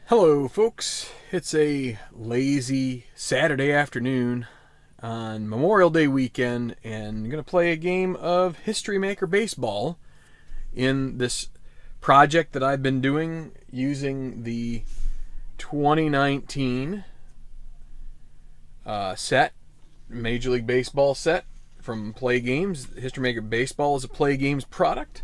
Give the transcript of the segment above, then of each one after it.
Hello, folks. It's a lazy Saturday afternoon on Memorial Day weekend, and I'm going to play a game of History Maker Baseball in this project that I've been doing using the 2019 set, Major League Baseball set from Play Games. History Maker Baseball is a Play Games product.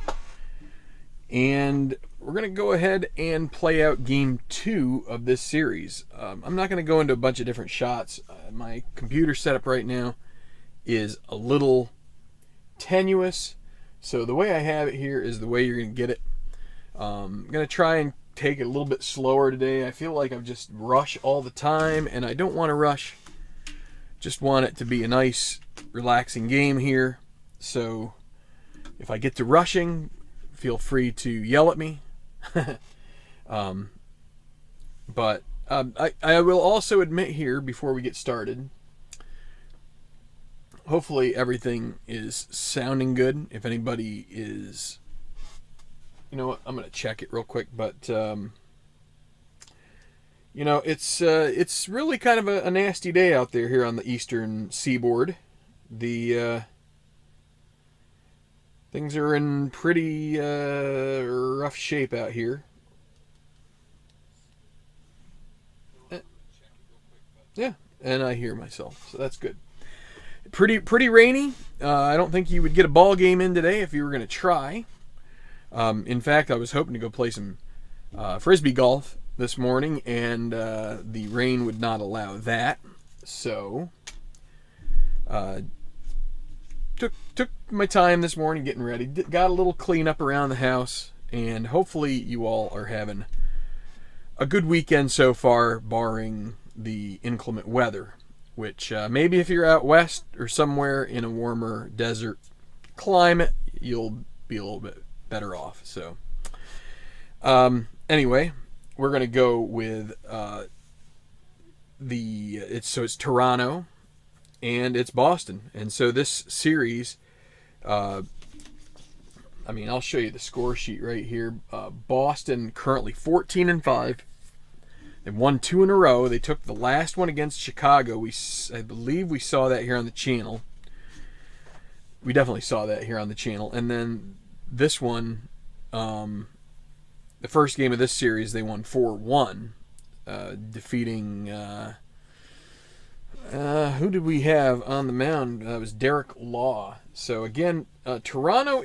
And we're going to go ahead and play out game 2 of this series. I'm not going to go into a bunch of different shots. My computer setup right now is a little tenuous. So the way I have it here is the way you're going to get it. I'm going to try and take it a little bit slower today. I feel like I've just rushed all the time, and I don't want to rush. Just want it to be a nice, relaxing game here. So if I get to rushing, feel free to yell at me. But I will also admit here before we get started, hopefully everything is sounding good. If anybody is, you know what, I'm going to check it real quick, but you know, it's really kind of a nasty day out there here on the eastern seaboard. Things are in pretty rough shape out here. Yeah, and I hear myself, so that's good. Pretty rainy. I don't think you would get a ball game in today if you were going to try. In fact, I was hoping to go play some frisbee golf this morning, and the rain would not allow that. So took my time this morning getting ready. Got a little cleanup around the house, and hopefully you all are having a good weekend so far, barring the inclement weather, which maybe if you're out west or somewhere in a warmer desert climate, you'll be a little bit better off. So anyway, we're going to go with it's Toronto and it's Boston. And so this series, I'll show you the score sheet right here. Boston currently 14-5. They've won 2 in a row. They took the last one against Chicago. I believe we saw that here on the channel. We definitely saw that here on the channel. And then this one, the first game of this series, they won 4-1, defeating who did we have on the mound? It was Derek Law. So again, Toronto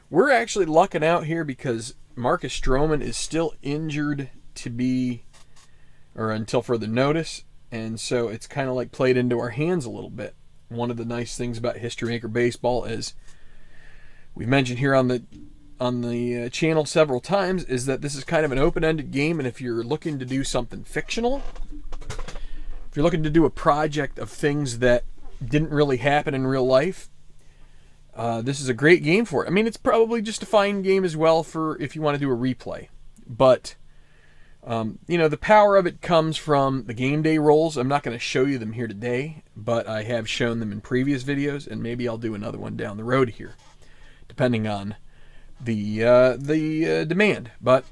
we're actually lucking out here because Marcus Stroman is still injured until further notice, and so it's kind of like played into our hands a little bit. One of the nice things about History Maker Baseball, is we've mentioned here on the channel several times, is that this is kind of an open-ended game, and if you're looking to do something fictional, if you're looking to do a project of things that didn't really happen in real life, this is a great game for it. I mean, it's probably just a fine game as well for if you want to do a replay. But, the power of it comes from the game day rolls. I'm not going to show you them here today, but I have shown them in previous videos, and maybe I'll do another one down the road here, depending on the demand. But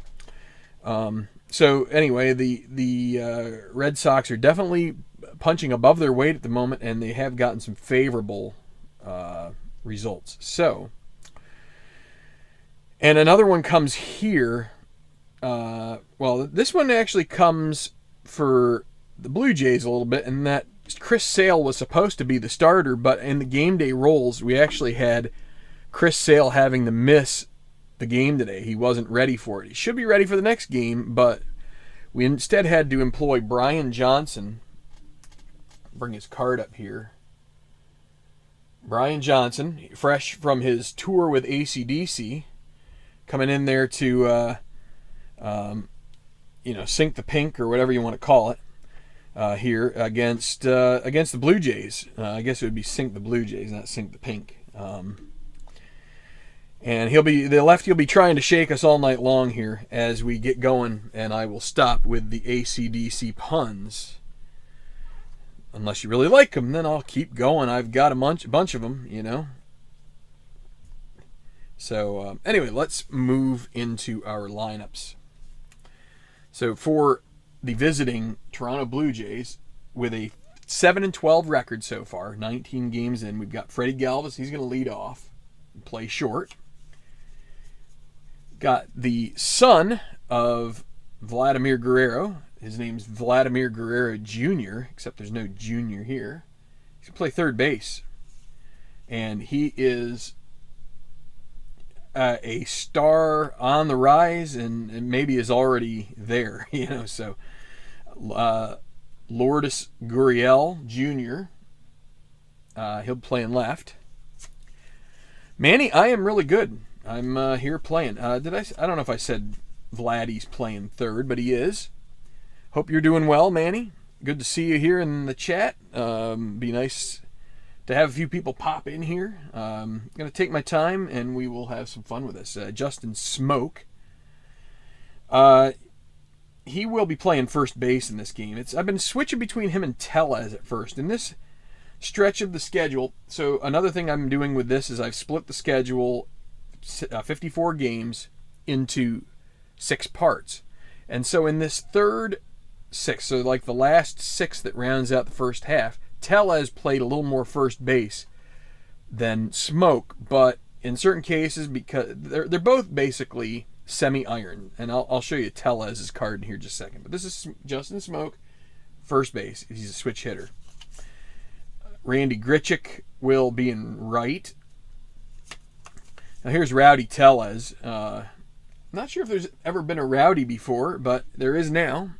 so anyway, the Red Sox are definitely punching above their weight at the moment, and they have gotten some favorable results. So, and another one comes here. This one actually comes for the Blue Jays a little bit, and that Chris Sale was supposed to be the starter, but in the game day rolls, we actually had Chris Sale having to miss the game today. He wasn't ready for it. He should be ready for the next game, but we instead had to employ Brian Jansen. Bring his card up here. Brian Jansen, fresh from his tour with AC/DC, coming in there to sink the pink, or whatever you want to call it, here against the Blue Jays. I guess it would be sink the Blue Jays, not sink the pink. And the lefty will be trying to shake us all night long here as we get going, and I will stop with the AC/DC puns. Unless you really like them, then I'll keep going. I've got a bunch of them, So anyway, let's move into our lineups. So for the visiting Toronto Blue Jays, with a 7-12 record so far, 19 games in, we've got Freddie Galvis. He's going to lead off and play short. Got the son of Vladimir Guerrero. His name's Vladimir Guerrero Jr., except there's no junior here. He's going to play third base. And he is a star on the rise, and maybe is already there, you know. So Lourdes Gurriel Jr., he'll play in left. Manny, I am really good. I'm here playing. I don't know if I said Vladdy's playing third, but he is. Hope you're doing well, Manny. Good to see you here in the chat. Be nice to have a few people pop in here. I'm going to take my time, and we will have some fun with this. Justin Smoke. He will be playing first base in this game. I've been switching between him and Tellez at first. In this stretch of the schedule, so another thing I'm doing with this is I've split the schedule, 54 games, into 6 parts. And so in this third 6, so like the last 6 that rounds out the first half, Tellez played a little more first base than Smoke, but in certain cases, because they're both basically semi-iron, and I'll show you Tellez's card in here just a second. But this is Justin Smoke, first base. He's a switch hitter. Randy Grichuk will be in right. Now here's Rowdy Tellez. Not sure if there's ever been a Rowdy before, but there is now.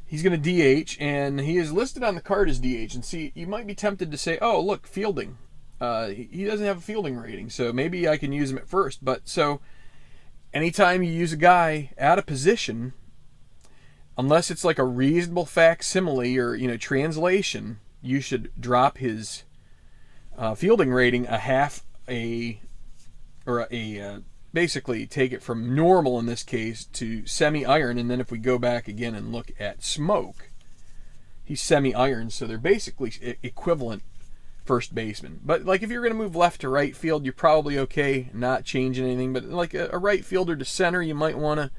He's going to DH, and he is listed on the card as DH. And see, you might be tempted to say, oh, look, fielding. He doesn't have a fielding rating, so maybe I can use him at first. But so anytime you use a guy out of position, unless it's like a reasonable facsimile or, you know, translation, you should drop his fielding rating basically take it from normal in this case to semi-iron. And then if we go back again and look at Smoke, he's semi-iron, so they're basically equivalent first baseman. But like if you're going to move left to right field, you're probably okay not changing anything. But like a right fielder to center, you might want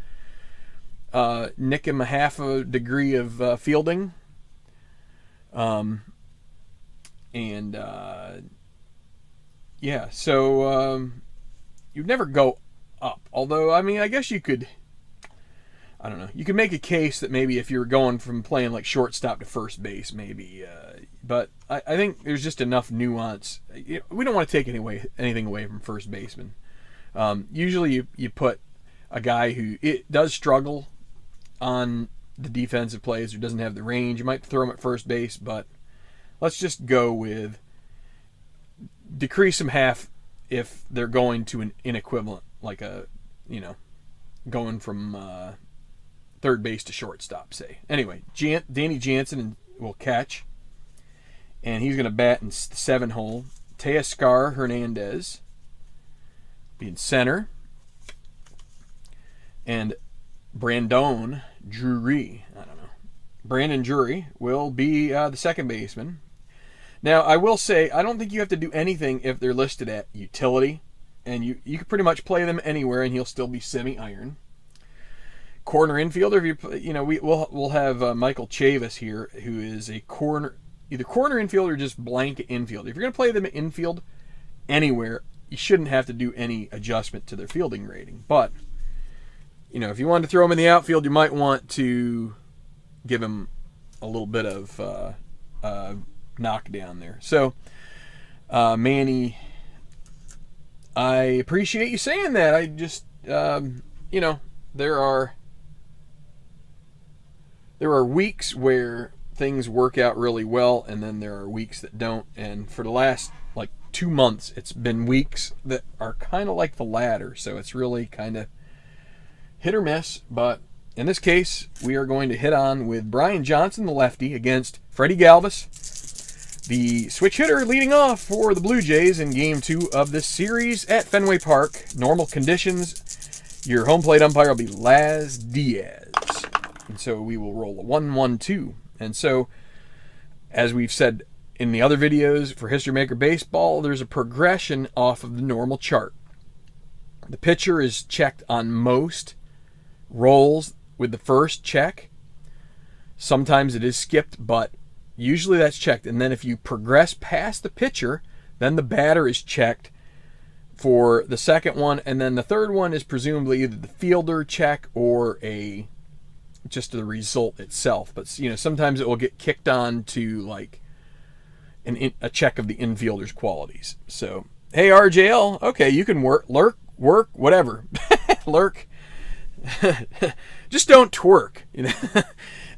to nick him a half a degree of fielding. Yeah, so you'd never go up. Although, I mean, I guess you could, I don't know, you could make a case that maybe if you were going from playing like shortstop to first base, maybe. But I think there's just enough nuance. We don't want to take anything away from first baseman. Usually you put a guy who does struggle on the defensive plays or doesn't have the range. You might throw him at first base, but let's just go with decrease him half if they're going to an inequivalent, like going from third base to shortstop, say. Anyway, Danny Jansen will catch, and he's going to bat in the 7 hole. Teoscar Hernandez be in center, and Brandon Drury will be the second baseman. Now, I will say, I don't think you have to do anything if they're listed at utility, and you can pretty much play them anywhere, and he'll still be semi-iron. Corner infielder, we'll have Michael Chavis here, who is a either corner infield or just blanket infield. If you're going to play them at infield anywhere, you shouldn't have to do any adjustment to their fielding rating. But if you wanted to throw him in the outfield, you might want to give him a little bit of knockdown there. So, Manny, I appreciate you saying that. I just, there are weeks where things work out really well, and then there are weeks that don't. And for the last 2 months, it's been weeks that are kind of like the latter. So it's really kind of hit or miss. But in this case, we are going to hit on with Brian Jansen, the lefty, against Freddie Galvis, the switch hitter, leading off for the Blue Jays in Game 2 of this series at Fenway Park. Normal conditions. Your home plate umpire will be Laz Diaz. And so we will roll a 1-1-2. And so, as we've said in the other videos for History Maker Baseball, there's a progression off of the normal chart. The pitcher is checked on most rolls with the first check. Sometimes it is skipped, but usually that's checked. And then if you progress past the pitcher, then the batter is checked for the second one. And then the third one is presumably either the fielder check or just the result itself. But sometimes it will get kicked on to like a check of the infielder's qualities. So, hey RJL, okay, you can work, whatever. Lurk. Just don't twerk.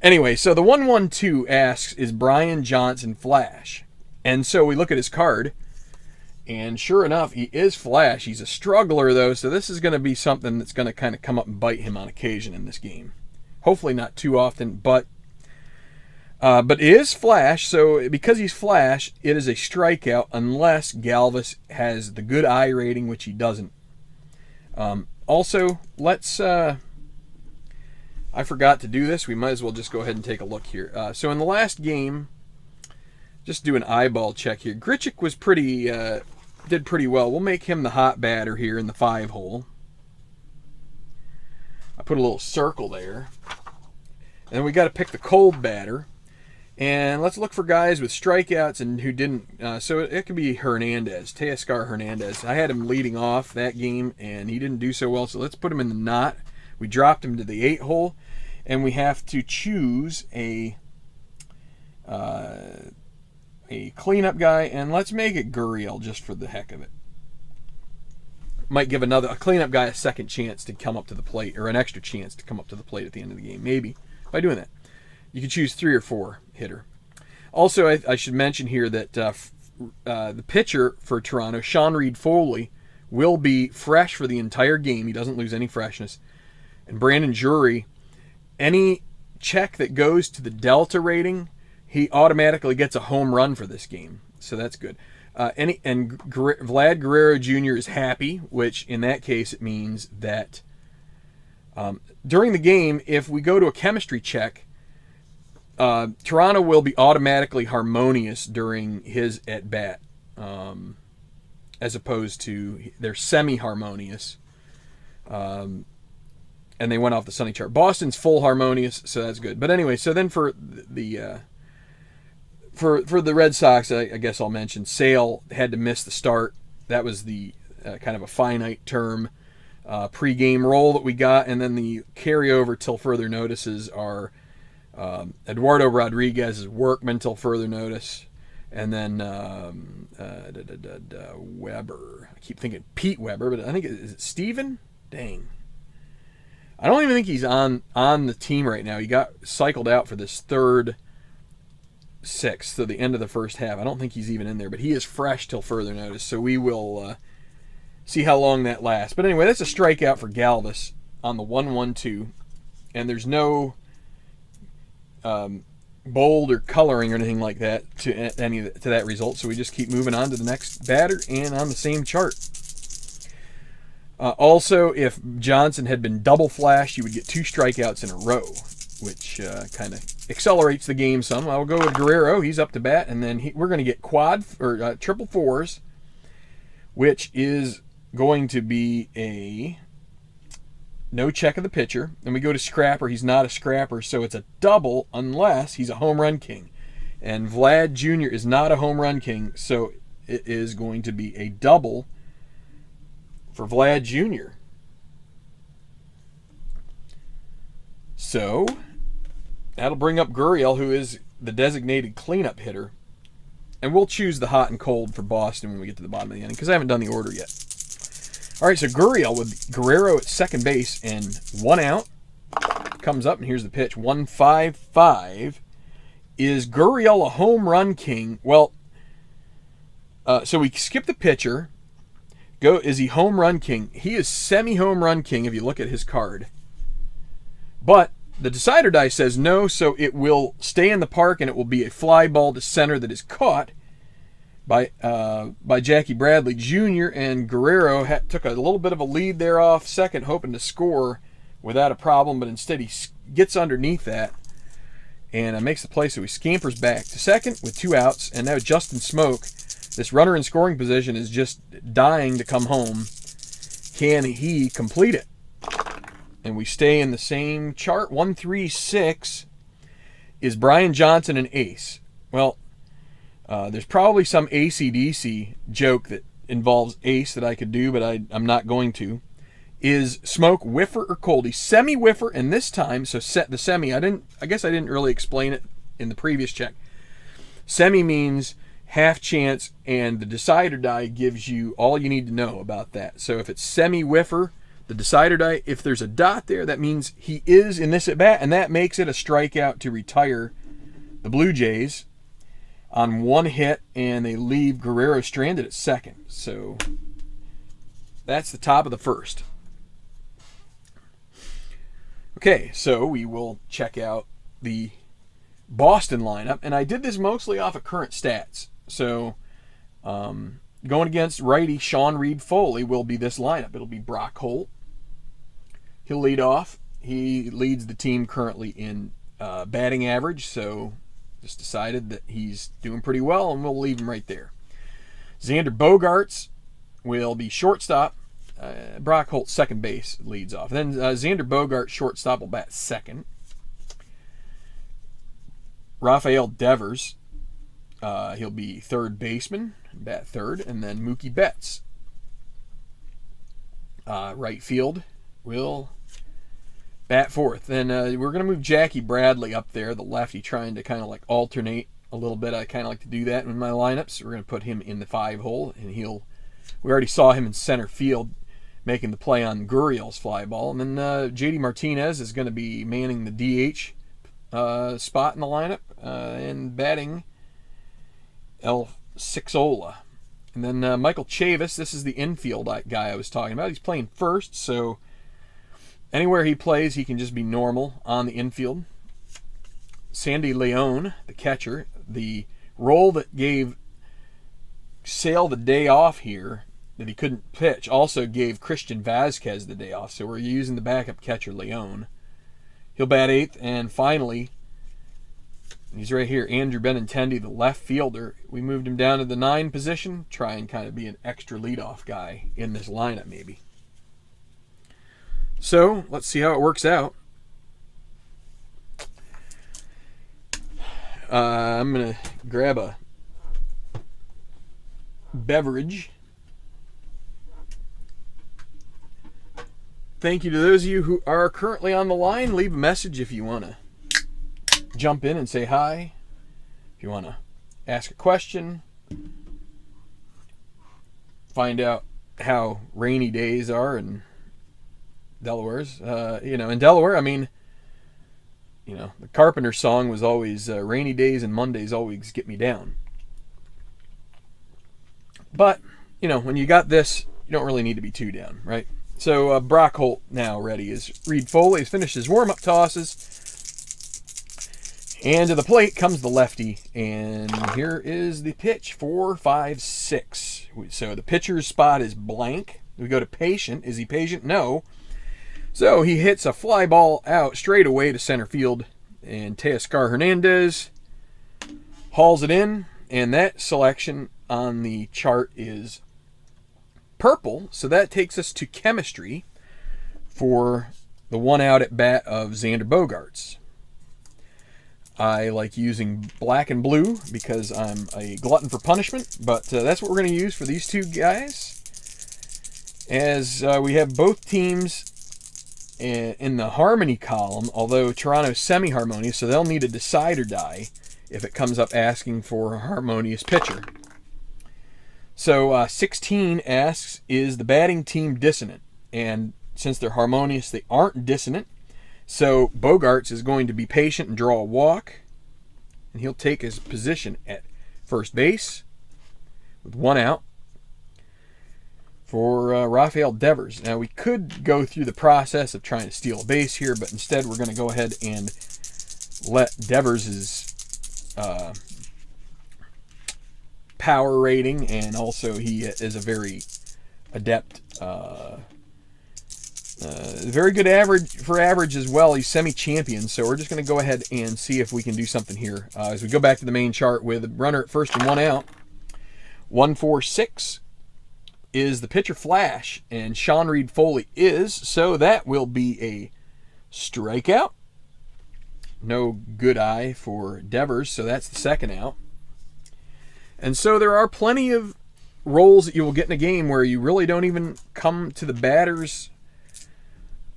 Anyway, so the 112 asks, is Brian Jansen Flash? And so we look at his card, and sure enough, he is Flash. He's a struggler, though, so this is going to be something that's going to kind of come up and bite him on occasion in this game. Hopefully not too often, but it is Flash, so because he's Flash, it is a strikeout unless Galvis has the good eye rating, which he doesn't. Also, let's... I forgot to do this. We might as well just go ahead and take a look here. So in the last game, just do an eyeball check here. Grichuk was did pretty well. We'll make him the hot batter here in the 5-hole. I put a little circle there. And we got to pick the cold batter. And let's look for guys with strikeouts and who didn't. So it could be Hernandez, Teoscar Hernandez. I had him leading off that game, and he didn't do so well. So let's put him in the knot. We dropped him to the 8-hole, and we have to choose a cleanup guy, and let's make it Gurriel just for the heck of it. Might give a cleanup guy a second chance to come up to the plate, or an extra chance to come up to the plate at the end of the game, maybe, by doing that. You can choose 3 or 4 hitter. Also, I should mention here that the pitcher for Toronto, Sean Reed Foley, will be fresh for the entire game. He doesn't lose any freshness. And Brandon Drury, any check that goes to the Delta rating, he automatically gets a home run for this game. So that's good. Vlad Guerrero Jr. is happy, which in that case it means that during the game, if we go to a chemistry check, Toronto will be automatically harmonious during his at-bat, as opposed to they're semi-harmonious. And they went off the Sunny chart. Boston's full harmonious, so that's good. But anyway, so then for the Red Sox, I guess I'll mention Sale had to miss the start. That was the kind of a finite term pregame role that we got, and then the carryover till further notices are Eduardo Rodriguez's Workman till further notice, and then Weber. I keep thinking Pete Weber, but I think is it Steven? Dang. I don't even think he's on the team right now. He got cycled out for this third 6th, so the end of the first half. I don't think he's even in there, but he is fresh till further notice, so we will see how long that lasts. But anyway, that's a strikeout for Galvis on the 1-1-2, and there's no bold or coloring or anything like that to that result, so we just keep moving on to the next batter and on the same chart. Also, if Johnson had been double flashed, you would get 2 strikeouts in a row, which kind of accelerates the game some. I'll go with Guerrero. He's up to bat, and then we're going to get triple 4s, which is going to be a no check of the pitcher. Then we go to Scrapper. He's not a Scrapper, so it's a double unless he's a home run king. And Vlad Jr. is not a home run king, so it is going to be a double for Vlad Jr. So that'll bring up Gurriel, who is the designated cleanup hitter. And we'll choose the hot and cold for Boston when we get to the bottom of the inning, because I haven't done the order yet. All right, so Gurriel with Guerrero at second base and 1 out. Comes up, and here's the pitch. 1-5-5. Is Gurriel a home run king? Well, so we skip the pitcher. Is he home run king? He is semi-home run king if you look at his card. But the decider die says no, so it will stay in the park and it will be a fly ball to center that is caught by Jackie Bradley Jr. And Guerrero took a little bit of a lead there off second, hoping to score without a problem, but instead he gets underneath that and makes the play, so he scampers back to second with 2 outs, and now Justin Smoke, this runner in scoring position, is just dying to come home. Can he complete it? and we stay in the same chart, 136, is Brian Jansen an ace? Well, there's probably some AC/DC joke that involves ace that I could do, but I'm not going to. Is smoke whiffer or coldie? Semi-whiffer, and this time, so set the semi. I guess I didn't really explain it in the previous check. Semi means half chance, and the decider die gives you all you need to know about that. So if it's semi-whiffer, the decider die, if there's a dot there, that means he is in this at bat, and that makes it a strikeout to retire the Blue Jays on one hit, and they leave Guerrero stranded at second. So that's the top of the first. Okay, so we will check out the Boston lineup, and I did this mostly off of current stats. So going against righty Sean Reed Foley will be this lineup. It'll be Brock Holt. He'll lead off. He leads the team currently in batting average, so just decided that he's doing pretty well, and we'll leave him right there. Xander Bogaerts will be shortstop. Brock Holt, second base, leads off. Then Xander Bogaerts, shortstop, will bat second. Raphael Devers, he'll be third baseman, bat third. And then Mookie Betts, right field, will bat fourth. Then we're going to move Jackie Bradley up there, the lefty, trying to kind of like alternate a little bit. I kind of like to do that in my lineups. We're going to put him in the 5 hole, and we already saw him in center field making the play on Gurriel's fly ball. And then JD Martinez is going to be manning the DH spot in the lineup and batting El Sixola. And then Michael Chavis, this is the infield guy I was talking about. He's playing first, so anywhere he plays, he can just be normal on the infield. Sandy Leon, the catcher, the role that gave Sale the day off here that he couldn't pitch also gave Christian Vazquez the day off, so we're using the backup catcher Leon. He'll bat 8th, and finally, he's right here, Andrew Benintendi, the left fielder. We moved him down to the 9 position, try and kind of be an extra leadoff guy in this lineup maybe. So, let's see how it works out. I'm going to grab a beverage. Thank you to those of you who are currently on the line. Leave a message if you want to jump in and say hi. If you want to ask a question. Find out how rainy days are in Delaware's. In Delaware, I mean, the Carpenter song was always rainy days and Mondays always get me down. But, when you got this, you don't really need to be too down, right? So Brock Holt now ready as Reed Foley has finished his warm-up tosses. And to the plate comes the lefty. And here is the pitch, 4, 5, 6. So the pitcher's spot is blank. We go to patient. Is he patient? No. So he hits a fly ball out straight away to center field. And Teoscar Hernandez hauls it in. And that selection on the chart is purple, so that takes us to chemistry for the 1 out at bat of Xander Bogaerts. I like using black and blue because I'm a glutton for punishment, but that's what we're going to use for these two guys. As we have both teams in the harmony column, although Toronto's semi-harmonious, so they'll need a decider die if it comes up asking for a harmonious pitcher. So 16 asks, is the batting team dissonant? And since they're harmonious, they aren't dissonant. So Bogaerts is going to be patient and draw a walk. And he'll take his position at first base with 1 out for Raphael Devers. Now we could go through the process of trying to steal a base here, but instead we're going to go ahead and let Devers' power rating, and also he is a very adept, very good average as well. He's semi-champion, so we're just going to go ahead and see if we can do something here. As we go back to the main chart with a runner at first and 1 out, 1-4-6 is the pitcher flash, and Sean Reed Foley is, so that will be a Strikeout. No good eye for Devers, so that's the second out. And so there are plenty of roles that you will get in a game where you really don't even come to the batter's,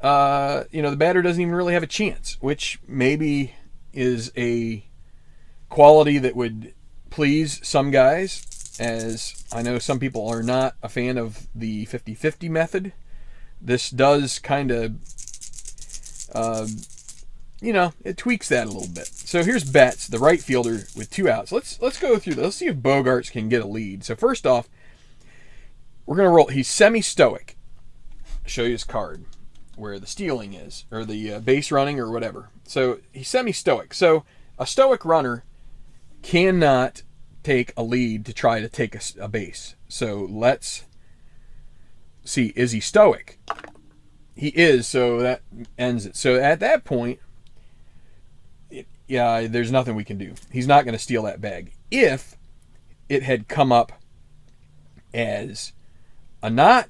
the batter doesn't even really have a chance, which maybe is a quality that would please some guys, as I know some people are not a fan of the 50-50 method. This does kind of, it tweaks that a little bit. So here's Betts, the right fielder with 2 outs. Let's go through this. Let's see if Bogaerts can get a lead. So first off, we're going to roll. He's semi-stoic. I'll show you his card where the stealing is, or the base running or whatever. So he's semi-stoic. So a stoic runner cannot take a lead to try to take a base. So let's see, is he stoic? He is, so that ends it. So at that point, there's nothing we can do. He's not going to steal that bag. If it had come up as a not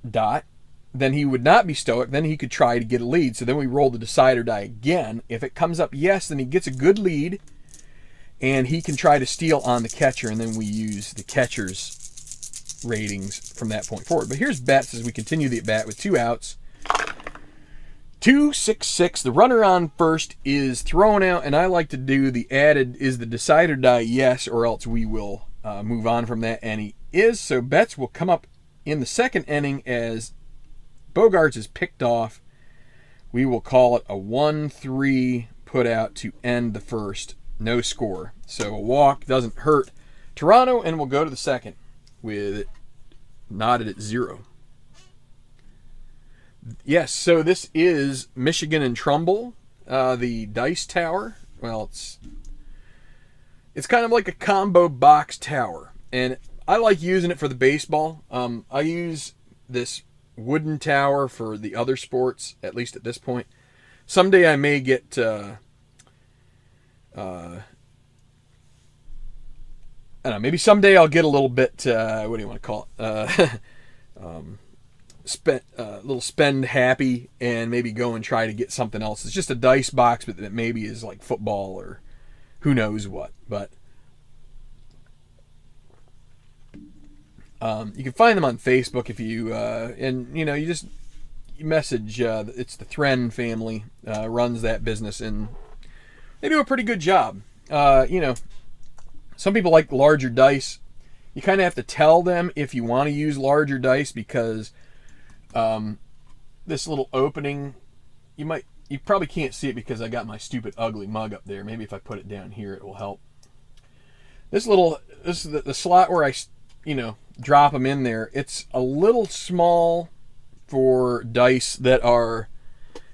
dot, then he would not be stoic. Then he could try to get a lead. So then we roll the decider die again. If it comes up yes, then he gets a good lead, and he can try to steal on the catcher, and then we use the catcher's ratings from that point forward. But here's Betts as we continue the at-bat with 2 outs. 2-6-6. The runner on first is thrown out, and I like to do the added, is the decider die yes, or else we will move on from that, and he is. So Betts will come up in the second inning as Bogaerts is picked off. We will call it a 1-3 put out to end the first. No score. So a walk doesn't hurt Toronto, and we'll go to the second with it knotted at 0. Yes, so this is Michigan and Trumbull, the dice tower. Well, it's kind of like a combo box tower, and I like using it for the baseball. I use this wooden tower for the other sports, at least at this point. Someday I may get I don't know, maybe someday I'll get a little bit what do you want to call it, little spend happy, and maybe go and try to get something else. It's just a dice box, but that maybe is like football or who knows what. But you can find them on Facebook if you you message. It's the Thren family runs that business, and they do a pretty good job. Some people like larger dice. You kind of have to tell them if you want to use larger dice, because this little opening, you probably can't see it because I got my stupid ugly mug up there. Maybe if I put it down here, it will help. This is the slot where I drop them in there. It's a little small for dice that are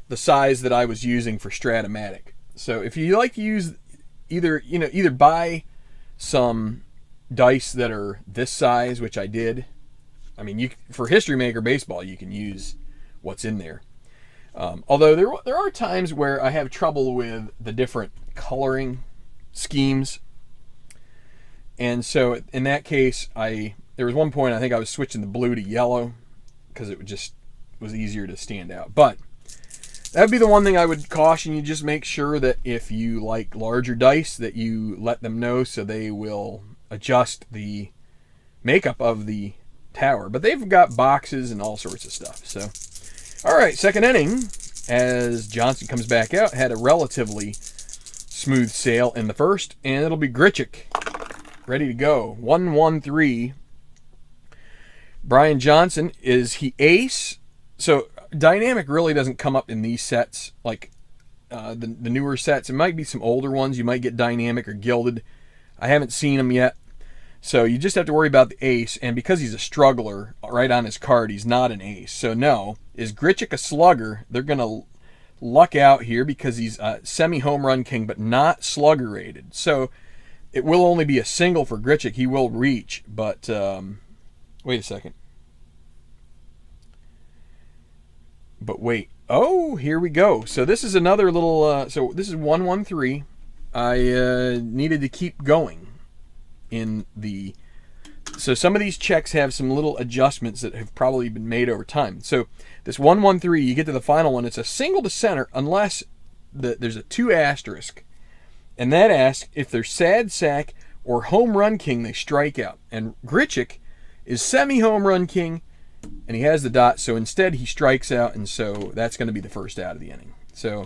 the size that I was using for Stratomatic. So if you like to use either buy some dice that are this size, which I did. I mean, for History Maker Baseball, you can use what's in there. Although there are times where I have trouble with the different coloring schemes. And so in that case, there was one point I think I was switching the blue to yellow because it was easier to stand out. But that would be the one thing I would caution you. Just make sure that if you like larger dice, that you let them know so they will adjust the makeup of the tower. But they've got boxes and all sorts of stuff. So, all right, second inning, as Jansen comes back out, had a relatively smooth sail in the first, and it'll be Grichuk ready to go. 1-1-3. Brian Jansen, is he ace? So dynamic really doesn't come up in these sets, like the newer sets. It might be some older ones. You might get dynamic or gilded. I haven't seen them yet. So you just have to worry about the ace. And because he's a struggler, right on his card, he's not an ace. So no. Is Grichuk a slugger? They're going to luck out here because he's a semi-home run king, but not slugger rated. So it will only be a single for Grichuk. He will reach, but wait a second. But wait. Oh, here we go. So this is another little, so this is 1-1-3. I needed to keep going in the So some of these checks have some little adjustments that have probably been made over time. So this 113, you get to the final one, it's a single to center unless there's a 2 asterisk. And that asks if they're sad sack or home run king, they strike out. And Grichuk is semi-home run king, and he has the dot, so instead he strikes out, and so that's going to be the first out of the inning. So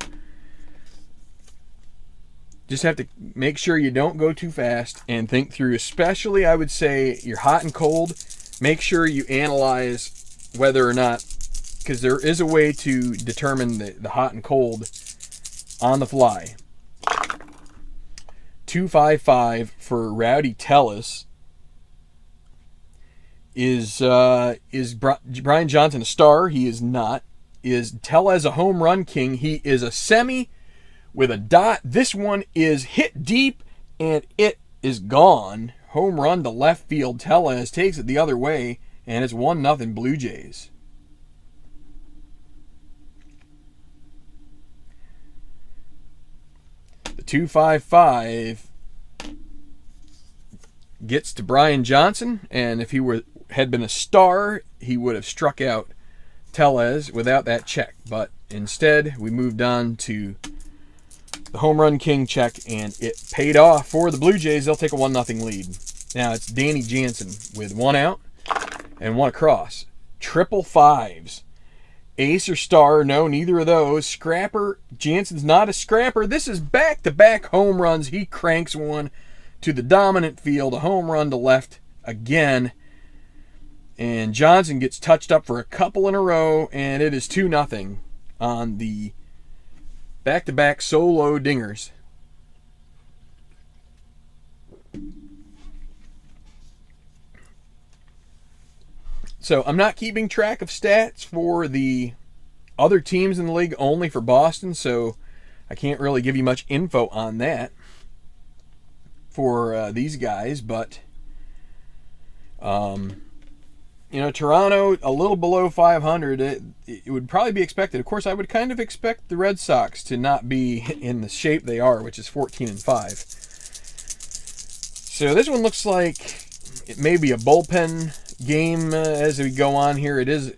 just have to make sure you don't go too fast and think through, especially I would say you're hot and cold. Make sure you analyze whether or not, because there is a way to determine the hot and cold on the fly. 255 for Rowdy Tellez. Is Brian Jansen a star? He is not. Is Tellez a home run king? He is a semi with a dot. This one is hit deep and it is gone. Home run to left field. Tellez takes it the other way, and it's 1-0 Blue Jays. The 255 gets to Brian Jansen, and if he had been a star, he would have struck out Tellez without that check. But instead, we moved on to the home run king check, and it paid off for the Blue Jays. They'll take a 1-0 lead. Now it's Danny Jansen with 1 out and 1 across. Triple fives. Ace or star? No, neither of those. Scrapper? Jansen's not a scrapper. This is back-to-back home runs. He cranks one to the dominant field. A home run to left again. And Jansen gets touched up for a couple in a row, and it is 2-0 on the back-to-back solo dingers. So I'm not keeping track of stats for the other teams in the league, only for Boston, so I can't really give you much info on that for these guys. But, Toronto, a little below 500, it would probably be expected. Of course, I would kind of expect the Red Sox to not be in the shape they are, which is 14-5. So this one looks like it may be a bullpen game as we go on here. It is.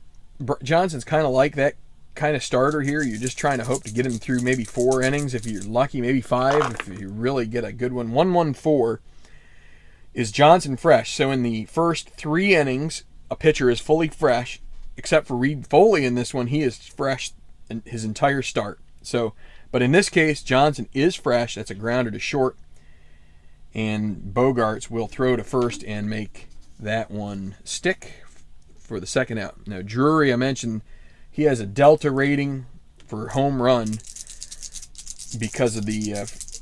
Johnson's kind of like that kind of starter here. You're just trying to hope to get him through maybe 4 innings. If you're lucky, maybe 5 if you really get a good one. 1-1-4 is Jansen fresh. So in the first 3 innings, a pitcher is fully fresh, except for Reed Foley in this one. He is fresh in his entire start. So, but in this case, Jansen is fresh. That's a grounder to short. And Bogarts will throw to first and make that one stick for the second out. Now, Drury, I mentioned, he has a delta rating for home run because of the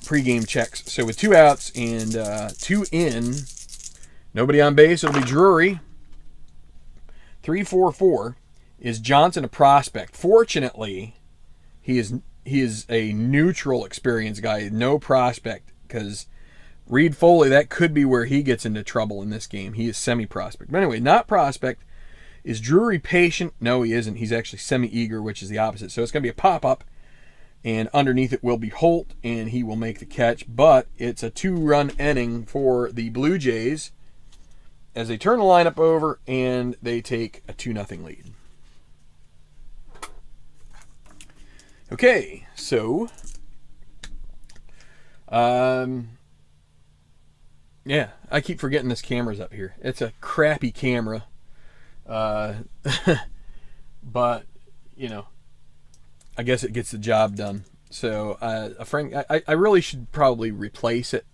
pregame checks. So with 2 outs and 2 in, nobody on base, it'll be Drury. 3-4-4. Is Jansen a prospect? Fortunately, he is a neutral experience guy, no prospect, because Reed Foley, that could be where he gets into trouble in this game. He is semi-prospect. But anyway, not prospect. Is Drury patient? No, he isn't. He's actually semi-eager, which is the opposite. So it's going to be a pop-up, and underneath it will be Holt, and he will make the catch. But it's a 2-run inning for the Blue Jays as they turn the lineup over, and they take a 2-0 lead. Okay, so yeah, I keep forgetting this camera's up here. It's a crappy camera. But, I guess it gets the job done. So, I really should probably replace it.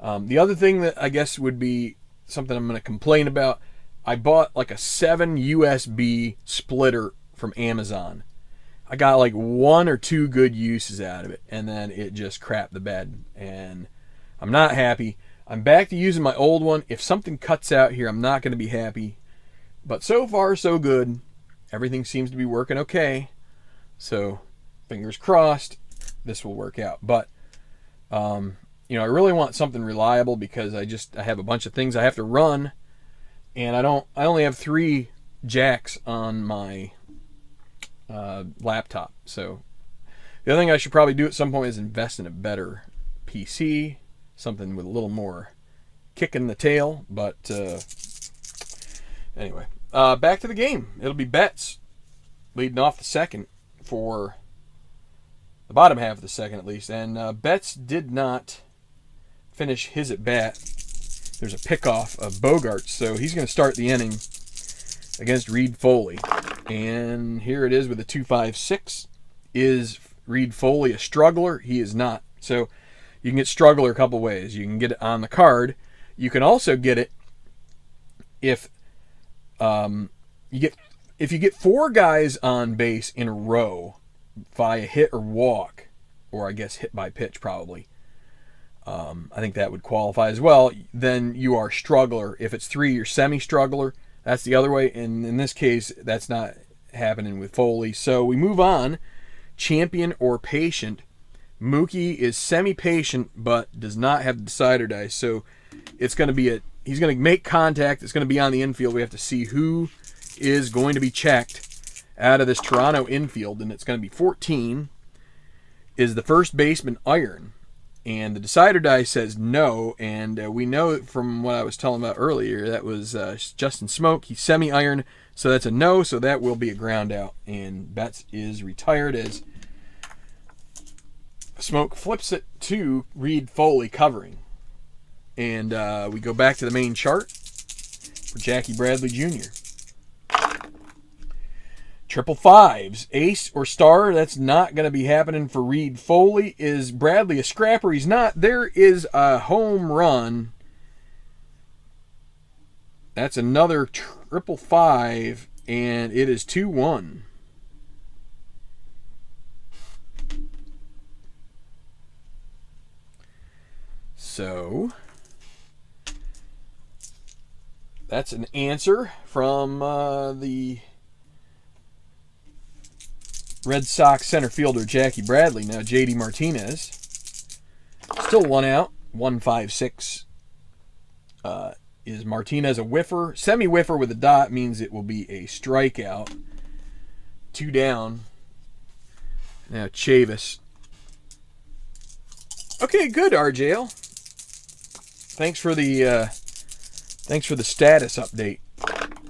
The other thing that I guess would be something I'm going to complain about, I bought like a 7 USB splitter from Amazon. I got like 1 or 2 good uses out of it, and then it just crapped the bed, and I'm not happy. I'm back to using my old one. If something cuts out here, I'm not going to be happy. But so far, so good. Everything seems to be working okay. So, fingers crossed, this will work out. But, I really want something reliable because I have a bunch of things I have to run, and I only have 3 jacks on my laptop. So, the other thing I should probably do at some point is invest in a better PC. Something with a little more kick in the tail, but Anyway, back to the game. It'll be Betts leading off the second for the bottom half of the second at least. And Betts did not finish his at bat. There's a pickoff of Bogarts, so he's going to start the inning against Reed Foley. And here it is with a 2.56. Is Reed Foley a struggler? He is not. So you can get struggler a couple ways. You can get it on the card. You can also get it if you get 4 guys on base in a row via hit or walk, or I guess hit by pitch probably. I think that would qualify as well. Then you are struggler. If it's 3, you're semi-struggler. That's the other way. And in this case, that's not happening with Foley. So we move on. Champion or patient. Mookie is semi-patient, but does not have the decider dice. So it's going to be he's going to make contact. It's going to be on the infield. We have to see who is going to be checked out of this Toronto infield. And it's going to be 14. Is the first baseman iron? And the decider die says no, and we know from what I was telling about earlier, that was Justin Smoke. He's semi-iron, so that's a no, so that will be a ground out. And Betts is retired as Smoke flips it to Reed Foley covering. And we go back to the main chart for Jackie Bradley Jr. 555s, ace or star. That's not going to be happening for Reed Foley. Is Bradley a scrapper? He's not. There is a home run. That's another 555, and it is 2-1. So that's an answer from the Red Sox center fielder Jackie Bradley. Now J.D. Martinez. Still 1 out. 1.56. Is Martinez a whiffer? Semi-whiffer with a dot means it will be a strikeout. 2 down. Now Chavis. Okay, good, RJL. Thanks for the status update.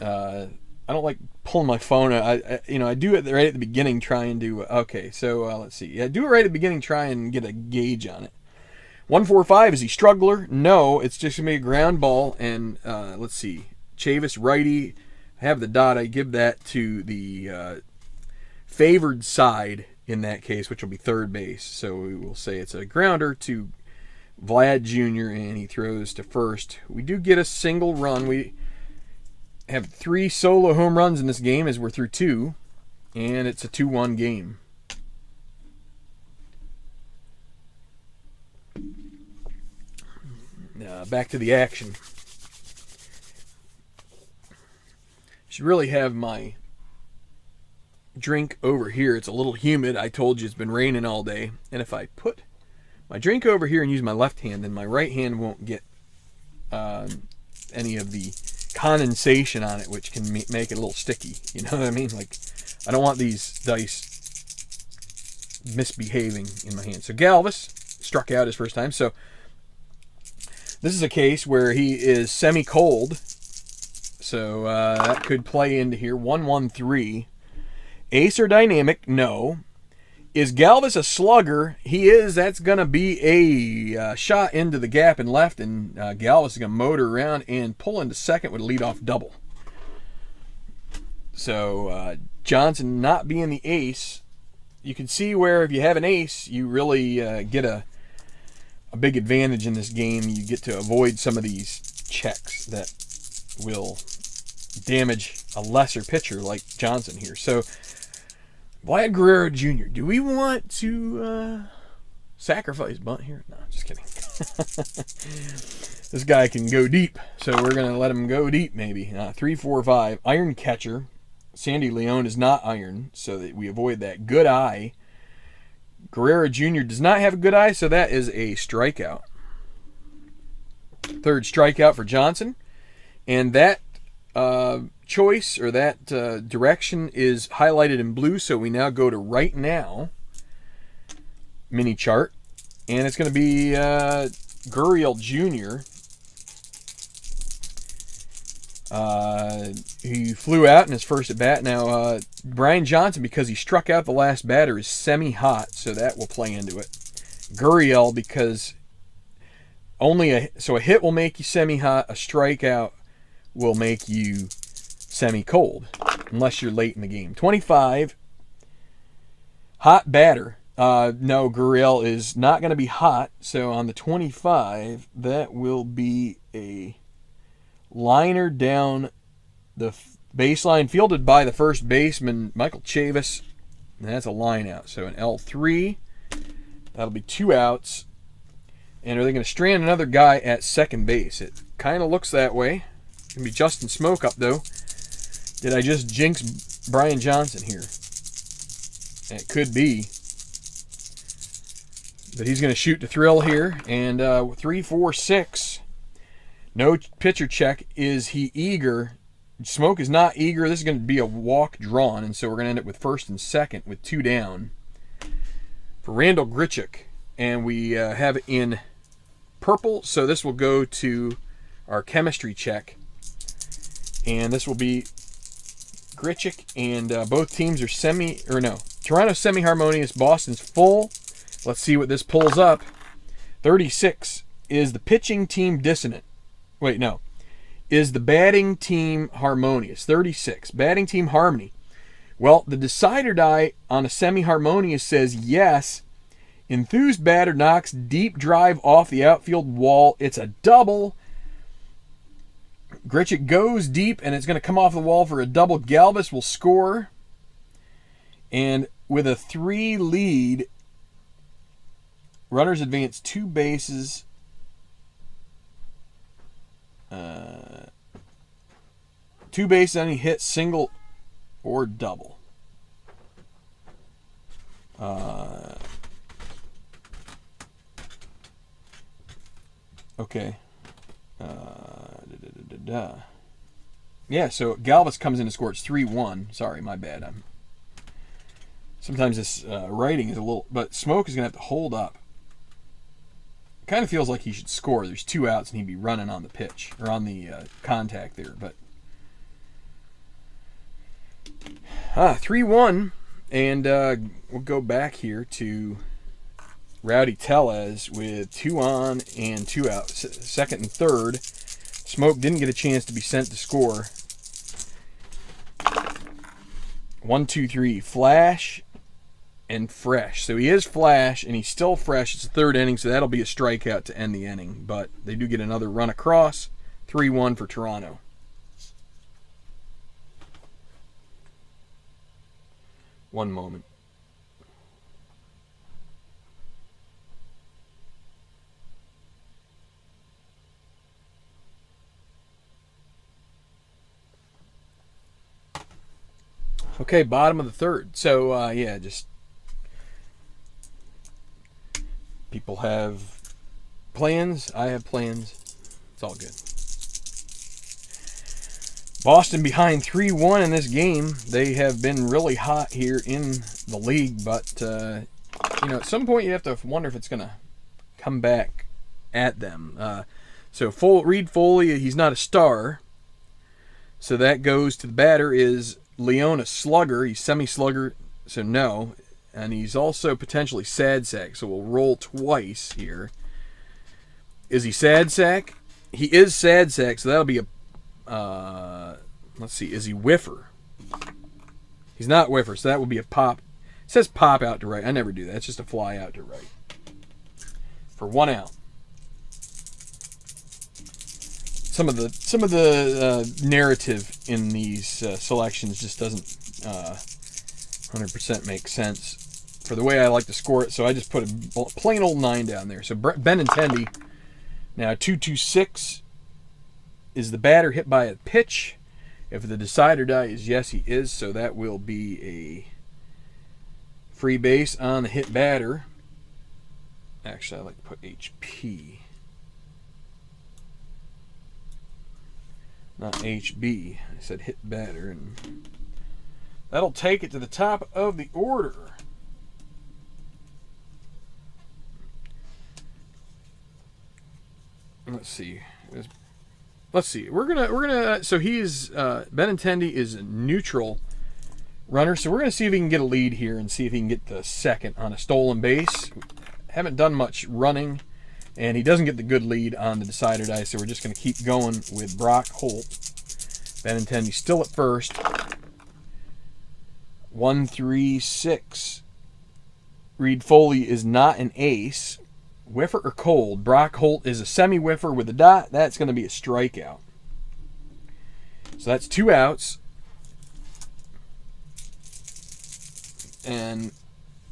I don't like pulling my phone. I do it right at the beginning, trying to. Okay, so let's see. Yeah, do it right at the beginning, try and get a gauge on it. 145, is he struggler? No, it's just gonna be a ground ball. And let's see, Chavis righty. I have the dot. I give that to the favored side in that case, which will be third base. So we will say it's a grounder to Vlad Jr. and he throws to first. We do get a single run. We have 3 solo home runs in this game as we're through 2, and it's a 2-1 game. Back to the action. Should really have my drink over here. It's a little humid. I told you it's been raining all day, and if I put my drink over here and use my left hand, then my right hand won't get any of the condensation on it, which can make it a little sticky. You know what I mean? Like, I don't want these dice misbehaving in my hand. So Galvis struck out his first time. So this is a case where he is semi-cold. So that could play into here. 1-1-3. Ace or dynamic? No. Is Galvis a slugger? He is. That's going to be a shot into the gap and left, and Galvis is going to motor around and pull into second with a leadoff double. So Jansen not being the ace, you can see where if you have an ace, you really get a big advantage in this game. You get to avoid some of these checks that will damage a lesser pitcher like Jansen here. So Vlad Guerrero Jr., do we want to sacrifice bunt here? No, just kidding. This guy can go deep, so we're going to let him go deep maybe. 3-4-5. Iron catcher. Sandy Leone is not iron, so that we avoid that. Good eye. Guerrero Jr. does not have a good eye, so that is a strikeout. Third strikeout for Jansen. And that choice or that direction is highlighted in blue, so we now go to right now mini chart, and it's going to be Gurriel Jr. He flew out in his first at bat. Now, Brian Jansen, because he struck out the last batter, is semi-hot, so that will play into it. Gurriel, because a hit will make you semi-hot, a strikeout will make you semi-cold, unless you're late in the game. 25, hot batter. No, Gurriel is not going to be hot, so on the 25, that will be a liner down the baseline, fielded by the first baseman, Michael Chavis, and that's a line out. So an L3, that'll be 2 outs. And are they going to strand another guy at second base? It kind of looks that way. It's going to be Justin Smoke up, though. Did I just jinx Brian Jansen here? It could be. But he's going to shoot to thrill here. And 3, 4, 6. No pitcher check. Is he eager? Smoke is not eager. This is going to be a walk drawn. And so we're going to end up with first and second with 2 down for Randall Grichuk. And we have it in purple. So this will go to our chemistry check. And this will be Grichuk. And both teams are Toronto's semi-harmonious. Boston's full. Let's see what this pulls up. 36. Is the pitching team dissonant? Wait, no. Is the batting team harmonious? 36. Batting team harmony. Well, the decider die on a semi-harmonious says yes. Enthused batter knocks deep drive off the outfield wall. It's a double. Grichuk goes deep, and it's going to come off the wall for a double. Galvis will score. And with a 3 lead, runners advance 2 bases. 2 bases, any hit, single or double. Okay. Yeah, so Galvis comes in to score. It's 3-1. Sorry, my bad. Sometimes this writing is a little... But Smoke is going to have to hold up. Kind of feels like he should score. There's 2 outs and he'd be running on the pitch. Or on the contact there. But 3-1. And we'll go back here to Rowdy Tellez with 2 on and 2 out. Second and third. Smoke didn't get a chance to be sent to score. 1, 2, 3. Flash and fresh. So he is flash and he's still fresh. It's the 3rd inning, so that'll be a strikeout to end the inning. But they do get another run across. 3-1 for Toronto. One moment. Okay, bottom of the 3rd. So, just people have plans. I have plans. It's all good. Boston behind 3-1 in this game. They have been really hot here in the league, but at some point you have to wonder if it's going to come back at them. Reed Foley, he's not a star, so that goes to the batter. Is Leon a slugger? He's semi-slugger, so no. And he's also potentially sad sack, so we'll roll twice here. Is he sad sack? He is sad sack, so that'll be a... let's see, is he whiffer? He's not whiffer, so that would be a pop. It says pop out to right. I never do that. It's just a fly out to right. For 1 out. Some of the narrative in these selections just doesn't 100% make sense for the way I like to score it. So I just put a plain old 9 down there. So Benintendi. Now 2-2-6. Is the batter hit by a pitch? If the decider die is yes, he is. So that will be a free base on the hit batter. Actually, I like to put HP. Not HB. I said hit batter. And that'll take it to the top of the order. Let's see. let's see. So he's Benintendi is a neutral runner, so we're gonna see if he can get a lead here and see if he can get the second on a stolen base. Haven't done much running, and he doesn't get the good lead on the decider die, so we're just gonna keep going with Brock Holt. Benintendi still at first. 1-3-6. Reed Foley is not an ace. Whiffer or cold? Brock Holt is a semi-whiffer with a dot. That's going to be a strikeout. So that's 2 outs. And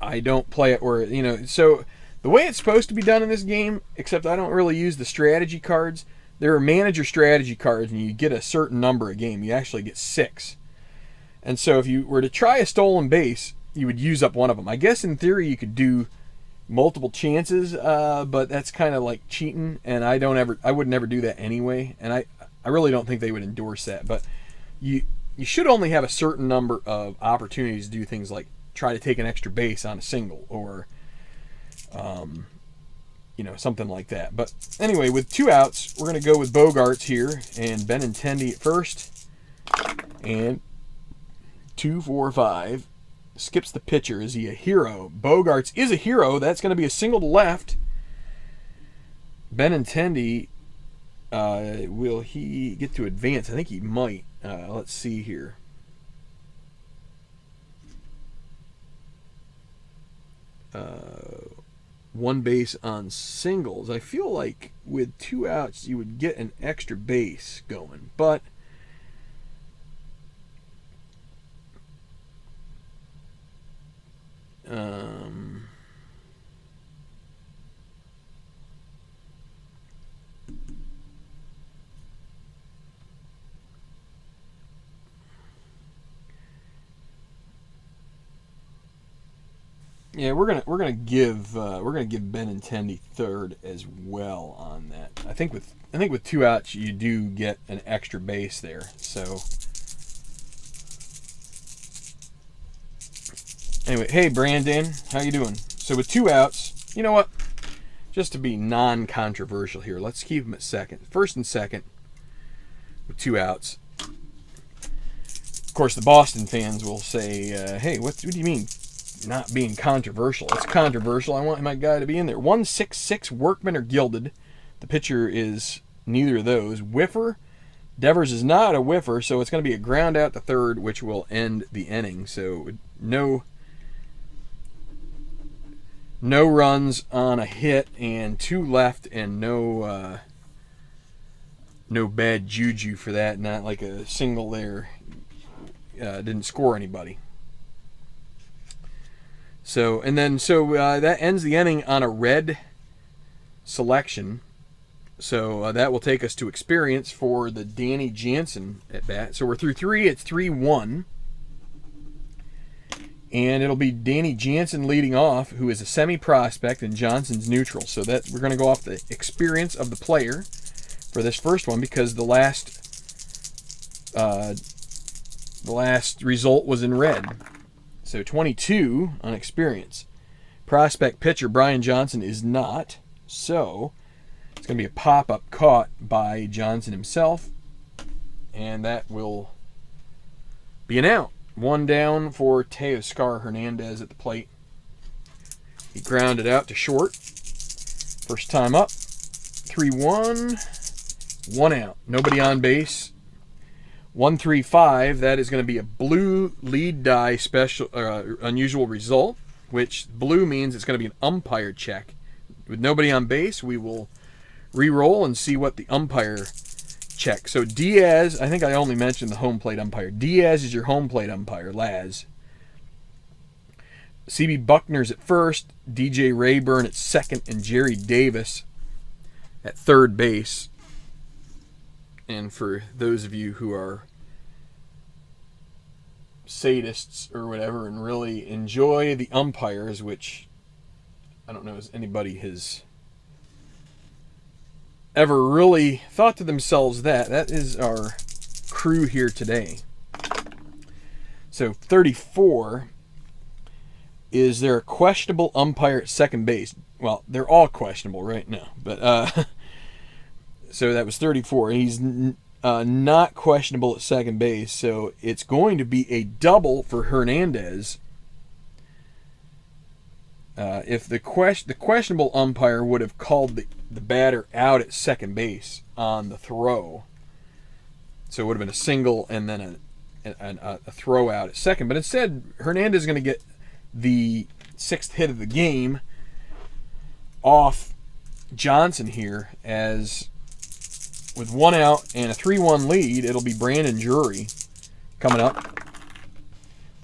I don't play it where, so the way it's supposed to be done in this game, except I don't really use the strategy cards, there are manager strategy cards, and you get a certain number a game. You actually get 6. And so if you were to try a stolen base, you would use up one of them. I guess in theory you could do multiple chances, but that's kind of like cheating, and I would never do that anyway, and I really don't think they would endorse that. But you should only have a certain number of opportunities to do things like try to take an extra base on a single, or something like that. But anyway, with 2 outs, we're going to go with Bogarts here, and Benintendi at first, and 2-4-5. Skips the pitcher. Is he a hero? Bogarts is a hero. That's going to be a single to left. Benintendi, will he get to advance? I think he might. Let's see here. One base on singles. I feel like with 2 outs you would get an extra base going, but yeah, we're gonna give Benintendi third as well on that. I think with 2 outs you do get an extra base there. So anyway, hey Brandon, how you doing? So with 2 outs, you know what? Just to be non-controversial here, let's keep him at second, first and second, with 2 outs. Of course, the Boston fans will say, "Hey, what do you mean not being controversial? It's controversial. I want my guy to be in there." 1-6-6 Workman or Gilded. The pitcher is neither of those. Whiffer. Devers is not a whiffer, so it's going to be a ground out to third, which will end the inning. So no runs on a hit and 2 left, and no bad juju for that. Not like a single there. Didn't score anybody. So that ends the inning on a red selection. So that will take us to experience for the Danny Jansen at bat. So we're through 3. It's 3-1. And it'll be Danny Jansen leading off, who is a semi-prospect, and Johnson's neutral. So that we're going to go off the experience of the player for this first one, because the last result was in red. So 22 on experience. Prospect pitcher Brian Johnson is not. So it's going to be a pop-up caught by Johnson himself, and that will be an out. 1 down for Teoscar Hernandez at the plate. He grounded out to short. First time up. 3-1. 1 out. Nobody on base. 1-3-5. That is going to be a blue lead die special unusual result, which blue means it's going to be an umpire check. With nobody on base, we will re-roll and see what the umpire check. So Diaz, I think I only mentioned the home plate umpire. Diaz is your home plate umpire, Laz. CB Buckner's at first, DJ Rayburn at second, and Jerry Davis at third base. And for those of you who are sadists or whatever and really enjoy the umpires, which I don't know if anybody has ever really thought to themselves that is our crew here today. So 34, is there a questionable umpire at second base? Well, they're all questionable right now, but So that was 34. He's not questionable at second base, so it's going to be a double for Hernandez. If the questionable umpire would have called the batter out at second base on the throw, so it would have been a single and then a throw out at second. But instead, Hernandez is going to get the 6th hit of the game off Jansen here, as with 1 out and a 3-1 lead, it'll be Brandon Drury coming up.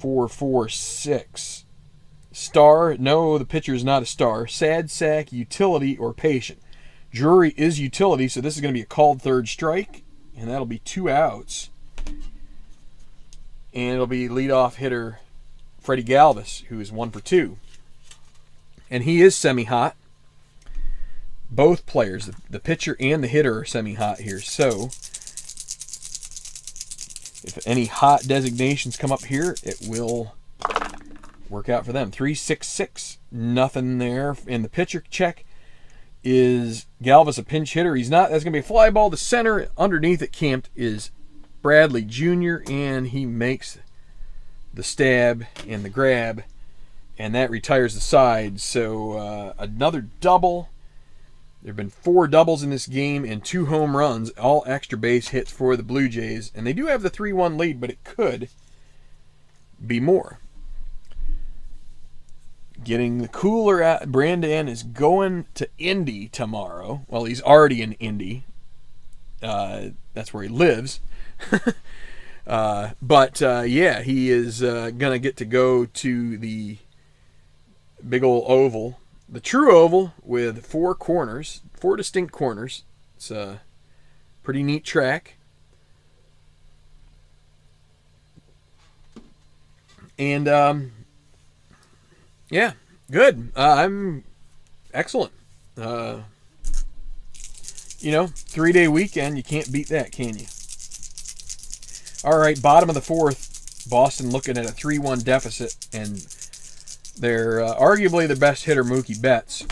4-4-6. Star, no, the pitcher is not a star. Sad sack, utility, or patient. Drury is utility, so this is going to be a called 3rd strike, and that'll be 2 outs. And it'll be leadoff hitter Freddie Galvis, who is 1 for 2. And he is semi-hot. Both players, the pitcher and the hitter, are semi-hot here. So, if any hot designations come up here, it will work out for them. 3-6-6. Nothing there. And the pitcher check is Galvis, a pinch hitter. He's not. That's going to be a fly ball to center. Underneath it camped is Bradley Jr., and he makes the stab and the grab, and that retires the side. So another double. There have been 4 doubles in this game and 2 home runs, all extra base hits for the Blue Jays. And they do have the 3-1 lead, but it could be more. Getting the cooler out. Brandon is going to Indy tomorrow. Well, he's already in Indy. That's where he lives. Yeah, he is going to get to go to the big old oval. The true oval with 4 corners, 4 distinct corners. It's a pretty neat track. And, yeah, good. I'm excellent. 3-day weekend, you can't beat that, can you? All right, bottom of the 4th, Boston looking at a 3-1 deficit, and they're arguably the best hitter, Mookie Betts.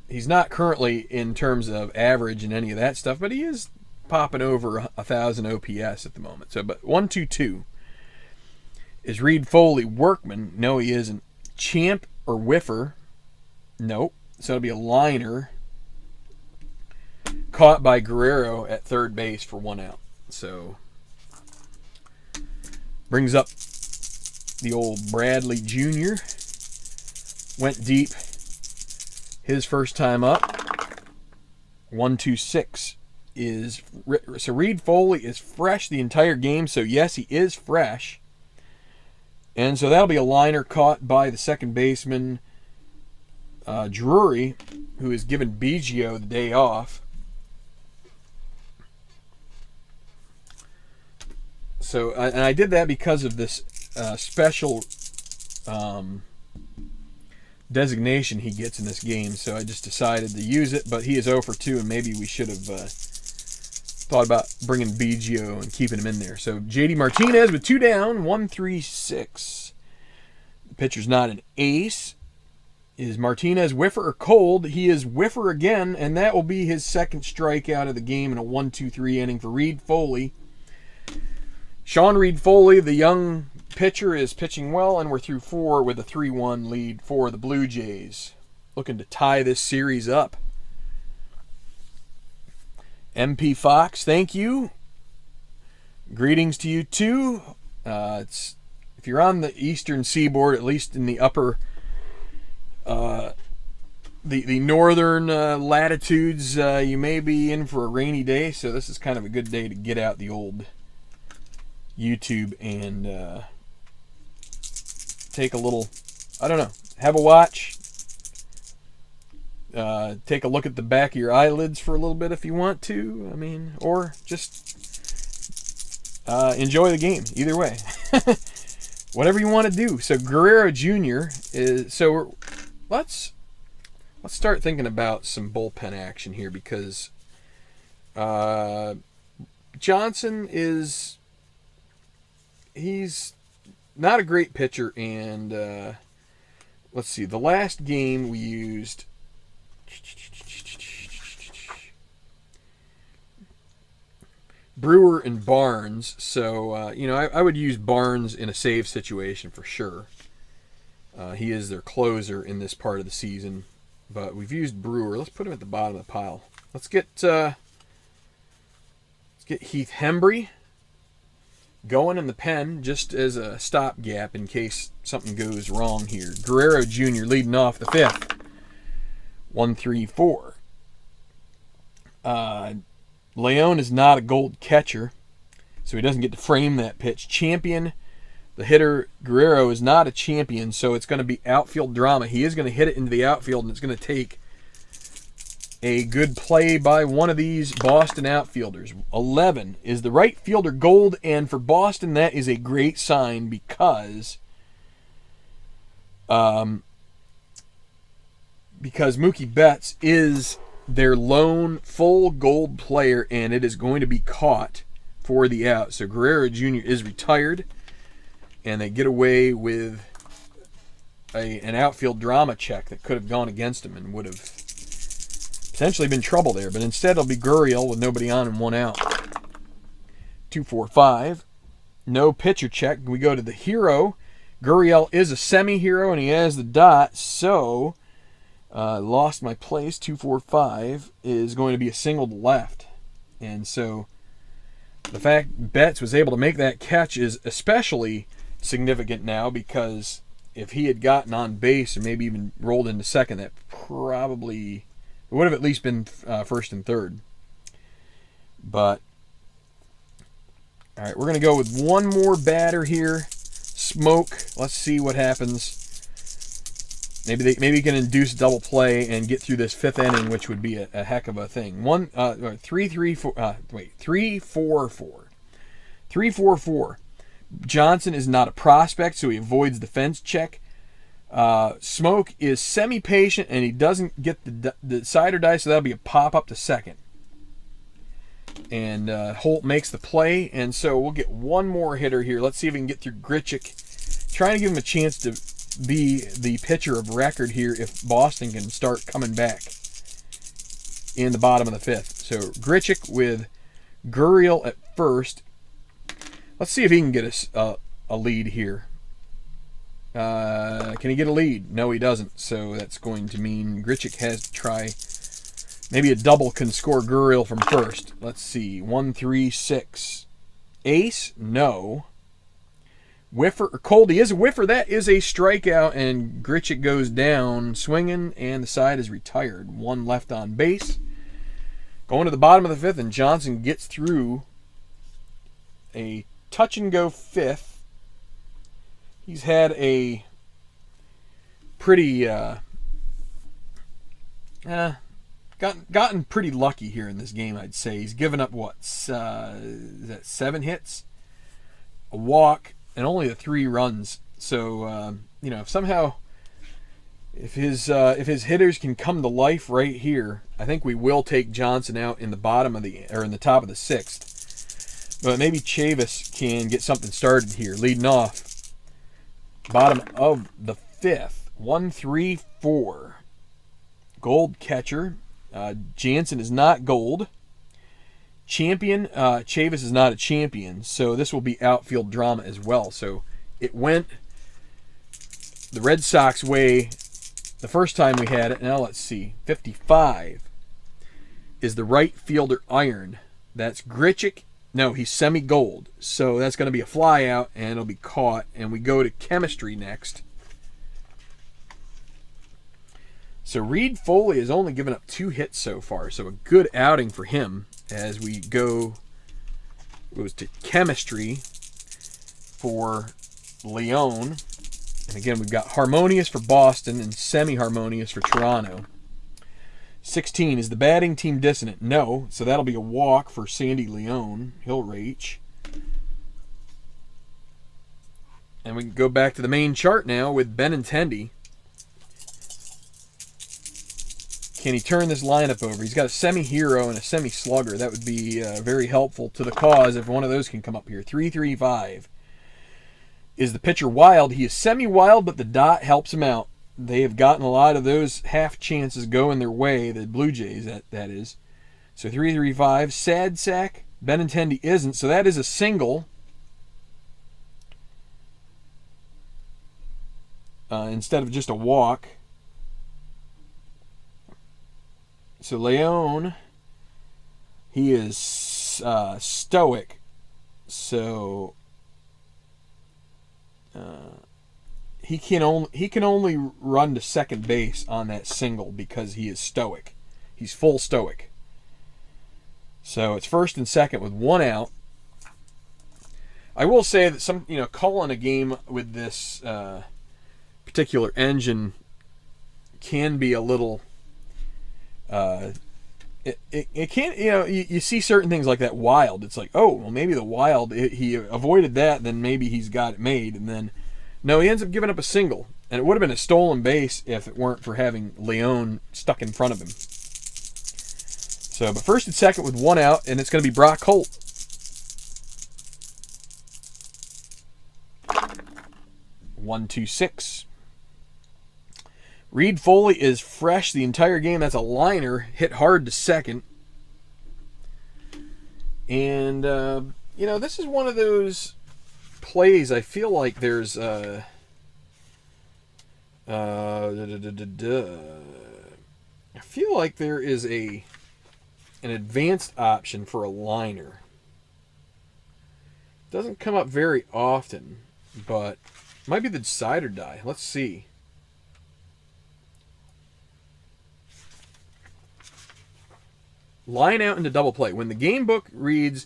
He's not currently in terms of average and any of that stuff, but he is popping over 1,000 OPS at the moment. So, but 1-2-2 is Reed Foley. Workman, no, he isn't. Champ or Whiffer, nope. So it'll be a liner caught by Guerrero at third base for 1 out. So brings up the old Bradley Jr. Went deep his first time up. 1-2-6 is so Reed Foley is fresh the entire game. So yes, he is fresh, and so that'll be a liner caught by the second baseman Drury, who is giving Biggio the day off. So and I did that because of this special designation he gets in this game. So I just decided to use it, but he is 0 for 2, and maybe we should have thought about bringing Biggio and keeping him in there. So JD Martinez with 2 down, 1-3-6. The pitcher's not an ace. Is Martinez whiffer or cold? He is whiffer again, and that will be his second strikeout of the game in a 1-2-3 inning for Reed Foley. Sean Reed Foley, the young pitcher, is pitching well, and we're through 4 with a 3-1 lead for the Blue Jays. Looking to tie this series up. MP Fox, thank you. Greetings to you too. If you're on the eastern seaboard, at least in the upper, the northern latitudes, you may be in for a rainy day. So this is kind of a good day to get out the old YouTube and take a little, I don't know, have a watch. Take a look at the back of your eyelids for a little bit if you want to. I mean, or just enjoy the game. Either way, whatever you want to do. So Guerrero Jr. is. So let's start thinking about some bullpen action here, because Jansen is. He's not a great pitcher, and let's see. The last game we used. Brewer and Barnes. So, I would use Barnes in a save situation for sure. He is their closer in this part of the season. But we've used Brewer. Let's put him at the bottom of the pile. Let's get Heath Hembry going in the pen just as a stopgap in case something goes wrong here. Guerrero Jr. leading off the fifth. 1-3-4. Leon is not a gold catcher, so he doesn't get to frame that pitch. Champion, the hitter, Guerrero, is not a champion, so it's going to be outfield drama. He is going to hit it into the outfield, and it's going to take a good play by one of these Boston outfielders. 11 is the right fielder gold, and for Boston, that is a great sign because Mookie Betts is their lone full gold player, and it is going to be caught for the out. So Guerrero Jr. is retired, and they get away with an outfield drama check that could have gone against him and would have potentially been trouble there. But instead, it'll be Gurriel with nobody on and one out. 2-4-5. No pitcher check. We go to the hero. Gurriel is a semi-hero, and he has the dot, so lost my place. 2-4-5 is going to be a single to left. And so the fact Betts was able to make that catch is especially significant now, because if he had gotten on base or maybe even rolled into second, that probably would have at least been first and third. But all right, we're going to go with one more batter here. Smoke. Let's see what happens. Maybe he can induce double play and get through this fifth inning, which would be a heck of a thing. 3-4-4. 3-4-4. Jansen is not a prospect, so he avoids the fence check. Smoke is semi-patient, and he doesn't get the side or die, so that'll be a pop up to second. And Holt makes the play, and so we'll get one more hitter here. Let's see if we can get through Grichuk. Trying to give him a chance to be the pitcher of record here if Boston can start coming back in the bottom of the fifth. So Grichuk with Gurriel at first. Let's see if he can get us a lead here. Can he get a lead? No, he doesn't. So that's going to mean Grichuk has to try. Maybe a double can score Gurriel from first. Let's see. 1-3-6. Ace? No. Whiffer, or Coldy is a whiffer. That is a strikeout, and Grichuk goes down swinging, and the side is retired. One left on base. Going to the bottom of the fifth, and Jansen gets through a touch-and-go fifth. He's had a pretty gotten pretty lucky here in this game, I'd say. He's given up, is that 7 hits? A walk, and only the 3 runs. So, if his hitters can come to life right here, I think we will take Jansen out in the top of the 6th. But maybe Chavis can get something started here, leading off. Bottom of the 5th. 1-3-4. Gold catcher. Jansen is not gold. Champion, Chavis is not a champion, so this will be outfield drama as well. So it went the Red Sox way the first time we had it. Now let's see. 55 is the right fielder iron. That's Grichuk. No, he's semi-gold. So that's going to be a fly out, and it'll be caught. And we go to chemistry next. So Reed Foley has only given up 2 hits so far, so a good outing for him as we goes to chemistry for Leon. And again, we've got harmonious for Boston and semi-harmonious for Toronto. 16 is the batting team dissonant. No, so that'll be a walk for Sandy Leon. He'll reach. And we can go back to the main chart now with Benintendi. Can he turn this lineup over? He's got a semi-hero and a semi-slugger. That would be very helpful to the cause if one of those can come up here. 3-3-5. Is the pitcher wild? He is semi-wild, but the dot helps him out. They have gotten a lot of those half chances going their way, the Blue Jays, that is. So 3-3-5. Sad sack. Benintendi isn't, so that is a single. Instead of just a walk. So Leon, he is stoic. So he can only run to second base on that single because he is stoic. He's full stoic. So it's first and second with one out. I will say that calling a game with this particular engine can be a little. It can't, you see certain things like that wild. It's like, oh, well, maybe the wild, he avoided that, then maybe he's got it made. And then, no, he ends up giving up a single. And it would have been a stolen base if it weren't for having Leon stuck in front of him. So, but first and second with one out, and it's going to be Brock Holt. One, two, six. Reed Foley is fresh the entire game. That's a liner, hit hard to second. And, this is one of those plays I feel like there's I feel like there is an advanced option for a liner. Doesn't come up very often, but might be the decide or die. Let's see. Line out into double play. When the game book reading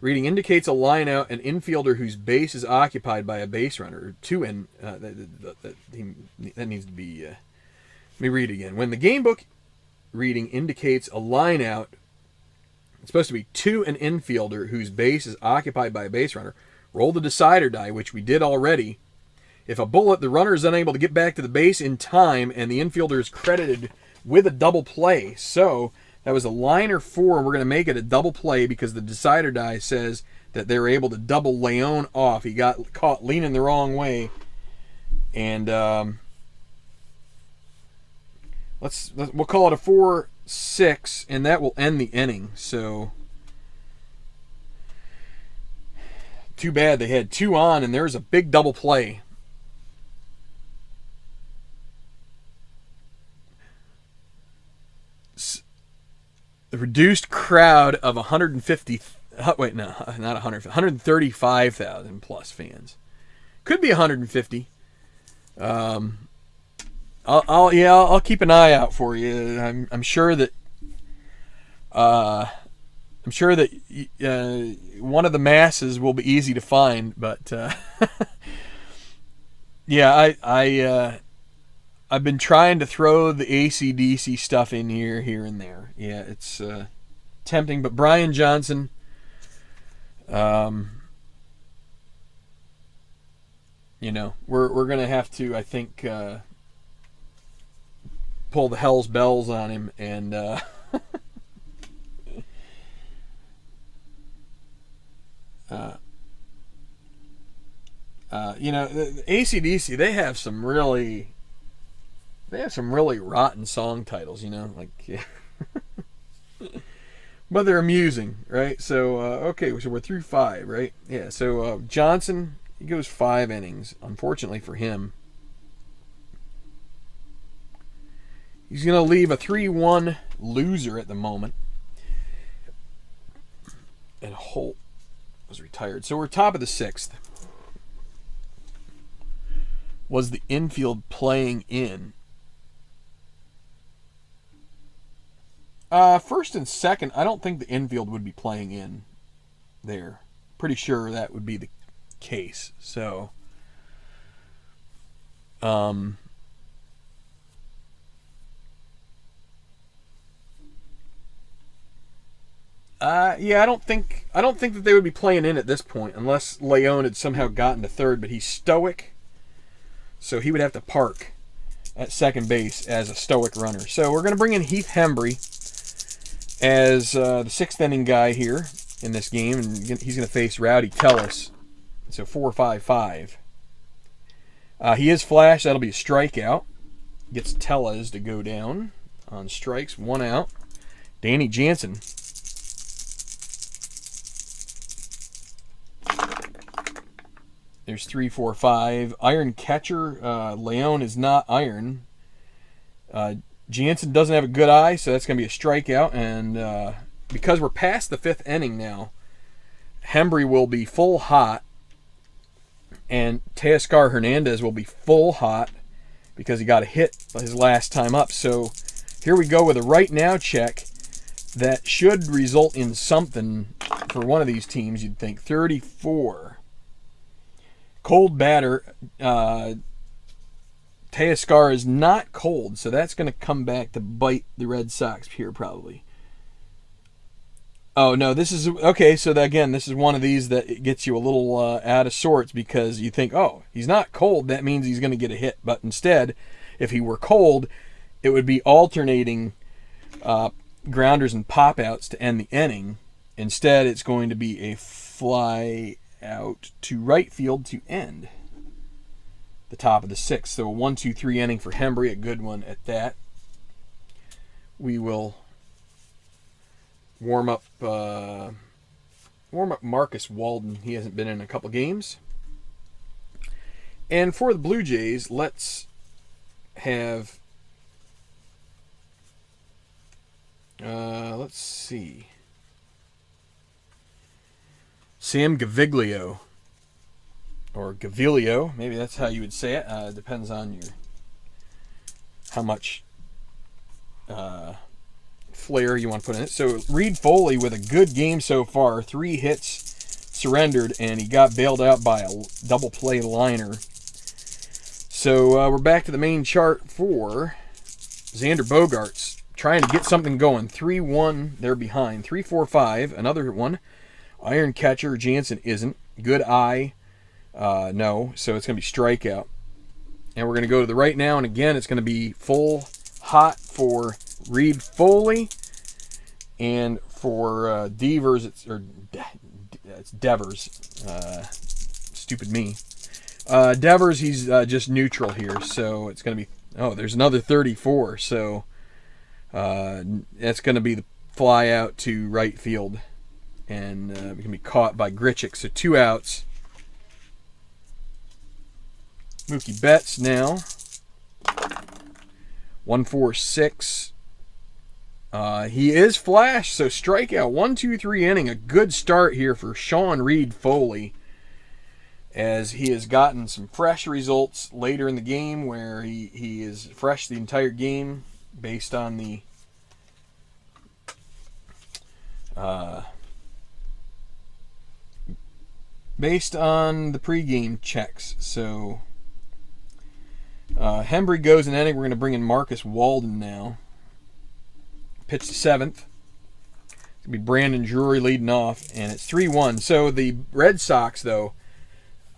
indicates a line out, an infielder whose base is occupied by a base runner, or two in, that needs to be, let me read it again. When the game book reading indicates a line out, it's supposed to be to an infielder whose base is occupied by a base runner, roll the decider die, which we did already. If a bullet, the runner is unable to get back to the base in time, and the infielder is credited with a double play. So that was a liner 4, and we're going to make it a double play because the decider die says that they were able to double Leon off. He got caught leaning the wrong way. And we'll call it a 4-6, and that will end the inning. So too bad they had 2 on, and there's a big double play. The reduced crowd of 150, wait, no, not 100, 135,000 plus fans. Could be 150. I'll keep an eye out for you. I'm sure that one of the masses will be easy to find, but yeah, I've been trying to throw the AC/DC stuff in here and there. Yeah, it's tempting, but Brian Jansen, we're gonna have to, I think, pull the hell's bells on him and the AC/DC, they have some really rotten song titles, but they're amusing, right? So, okay, so we're through 5, right? Yeah, so Jansen, he goes 5 innings, unfortunately for him. He's going to leave a 3-1 loser at the moment. And Holt was retired. So we're top of the 6th. Was the infield playing in? First and second, I don't think the infield would be playing in there. Pretty sure that would be the case. So, yeah, I don't think that they would be playing in at this point unless Leon had somehow gotten to third, but he's stoic, so he would have to park at second base as a stoic runner. So we're going to bring in Heath Hembry as the 6th inning guy here in this game, and he's going to face Rowdy Tellis. So 4-5-5. He is flash. That'll be a strikeout. Gets Tellis to go down on strikes. 1 out. Danny Jansen. There's 3, 4, 5. Iron catcher. Leon is not iron. Jansen doesn't have a good eye, so that's going to be a strikeout. And because we're past the 5th inning now, Hembry will be full hot, and Teoscar Hernandez will be full hot because he got a hit his last time up. So here we go with a right now check that should result in something for one of these teams, you'd think. 34. Cold batter. Teoscar is not cold, so that's going to come back to bite the Red Sox here probably. Oh, no, this is... Okay, so again, this is one of these that gets you a little out of sorts because you think, oh, he's not cold, that means he's going to get a hit. But instead, if he were cold, it would be alternating grounders and pop-outs to end the inning. Instead, it's going to be a fly out to right field to end the top of the 6th. So a 1-2-3 inning for Hembry, a good one at that. We will warm up Marcus Walden. He hasn't been in a couple games. And for the Blue Jays, let's have let's see, Sam Gaviglio, or Gaviglio, maybe that's how you would say it. Depends on your how much flair you want to put in it. So Reed Foley with a good game so far. 3 hits, surrendered, and he got bailed out by a double play liner. So we're back to the main chart for Xander Bogaerts, trying to get something going. 3-1, they're behind. 3-4-5, another one. Iron catcher, Jansen isn't. Good eye, no. So it's going to be strikeout. And we're going to go to the right now, and again, it's going to be full hot for Reed Foley. And for Devers, it's Devers. Stupid me. Devers, he's just neutral here, so it's going to be... Oh, there's another 34, so that's going to be the fly out to right field, and we can be caught by Grichuk. So 2 outs. Mookie Betts now. 1-4-6. He is flash, so strikeout. 1-2-3 inning. A good start here for Sean Reed Foley, as he has gotten some fresh results later in the game where he is fresh the entire game based on the pregame checks. So Hembry goes an inning. We're going to bring in Marcus Walden now. Pitch the 7th. It's going to be Brandon Drury leading off, and it's 3-1. So the Red Sox, though,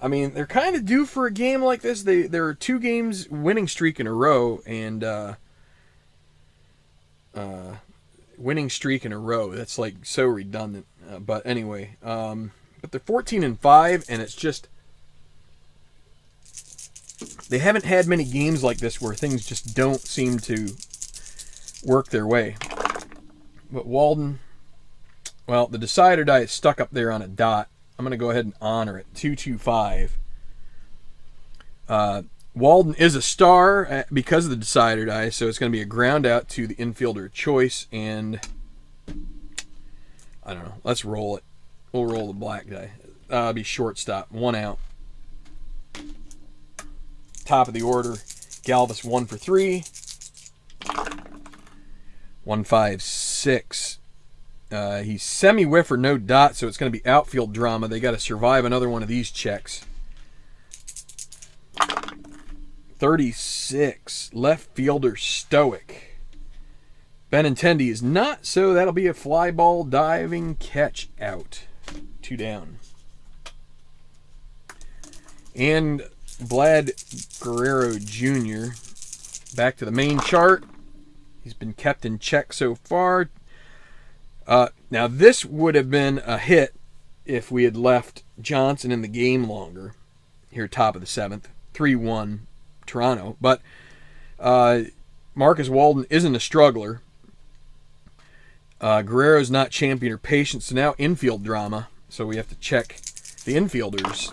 I mean, they're kind of due for a game like this. There are 2 games winning streak in a row, and winning streak in a row. That's like so redundant. But anyway, but they're 14-5, and it's just they haven't had many games like this where things just don't seem to work their way. But Walden, well, the decider die is stuck up there on a dot. I'm going to go ahead and honor it. 2-2-5. Walden is a star because of the decider die, so it's going to be a ground out to the infielder choice, and I don't know. Let's roll it. We'll roll the black die. It'll be shortstop. 1 out. Top of the order. Galvis 1 for 3. 1-5-6. He's semi-whiff or no dot, so it's going to be outfield drama. They got to survive another one of these checks. 36. Left fielder Stoic. Benintendi is not, so that'll be a fly ball diving catch out. 2 down. And Vlad Guerrero Jr. back to the main chart. He's been kept in check so far. Now, this would have been a hit if we had left Jansen in the game longer. Here, top of the 7th. 3-1 Toronto. But Marcus Walden isn't a struggler. Guerrero's not champion or patient, so now infield drama. So we have to check the infielders.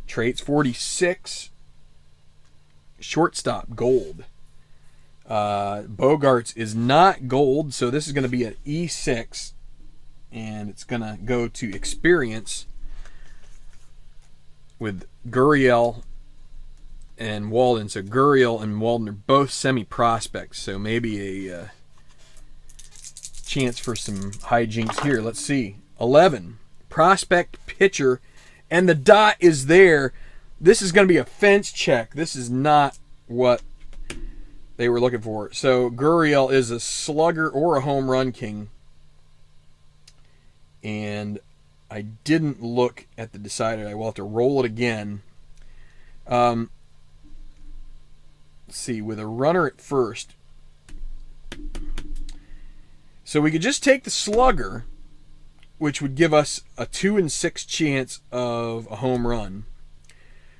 Traits 46. Shortstop, gold. Bogarts is not gold, so this is going to be an E6, and it's going to go to experience with Gurriel and Walden. So Gurriel and Walden are both semi-prospects, so maybe a chance for some hijinks here. Let's see. 11. Prospect pitcher, and the dot is there. This is going to be a fence check. This is not what they were looking for. So Gurriel is a slugger or a home run king. And I didn't look at the decider. I will have to roll it again. Let's see, with a runner at first. So we could just take the slugger, which would give us a 2 in 6 chance of a home run.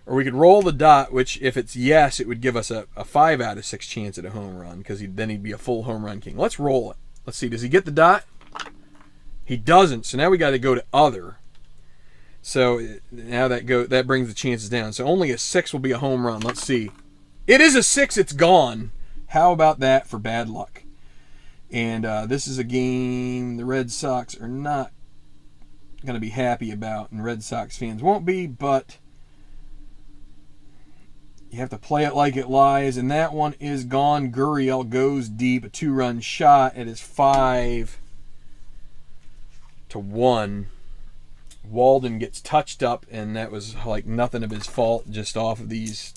Or we could roll the dot, which if it's yes, it would give us a 5 out of 6 chance at a home run, because then he'd be a full home run king. Let's roll it. Let's see, does he get the dot? He doesn't, so now we got to go to other. So now that brings the chances down. So only a 6 will be a home run. Let's see. It is a 6, it's gone. How about that for bad luck? And this is a game the Red Sox are not going to be happy about, and Red Sox fans won't be, but you have to play it like it lies, and that one is gone. Gurriel goes deep, a 2-run shot. It is 5-1. Walden gets touched up, and that was like nothing of his fault, just off of these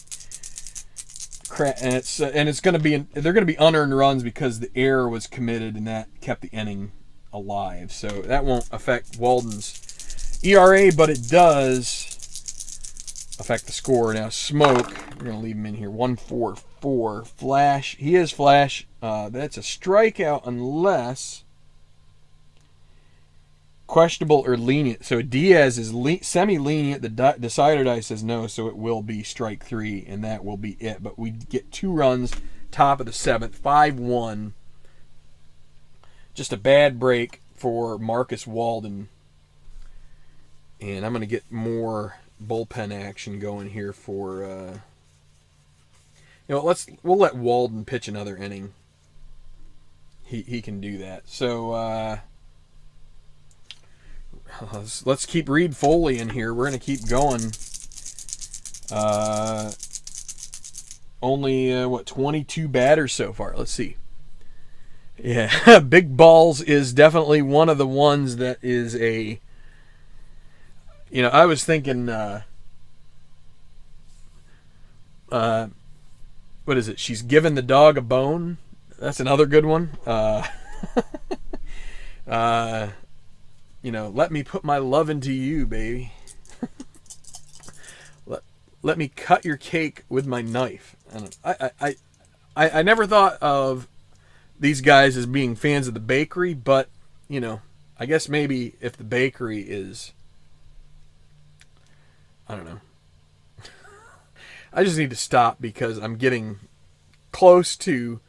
and it's going to be they're going to be unearned runs because the error was committed, and that kept the inning alive. So that won't affect Walden's ERA, but it does affect the score. Now Smoke, we're going to leave him in here. 144 Flash. He is Flash. That's a strikeout unless questionable or lenient. So Diaz is semi-lenient. The decider die says no, so it will be strike 3, and that will be it. But we get 2 runs, top of the 7th, 5-1. Just a bad break for Marcus Walden. And I'm going to get more bullpen action going here for... we'll let Walden pitch another inning. He can do that. So... let's keep Reed Foley in here. We're going to keep going. Only, 22 batters so far. Let's see. Yeah, Big Balls is definitely one of the ones that is a... I was thinking... what is it? She's given the dog a bone. That's another good one. Let me put my love into you, baby. let me cut your cake with my knife. I never thought of these guys as being fans of the bakery, but I guess maybe if the bakery is, I don't know. I just need to stop because I'm getting close to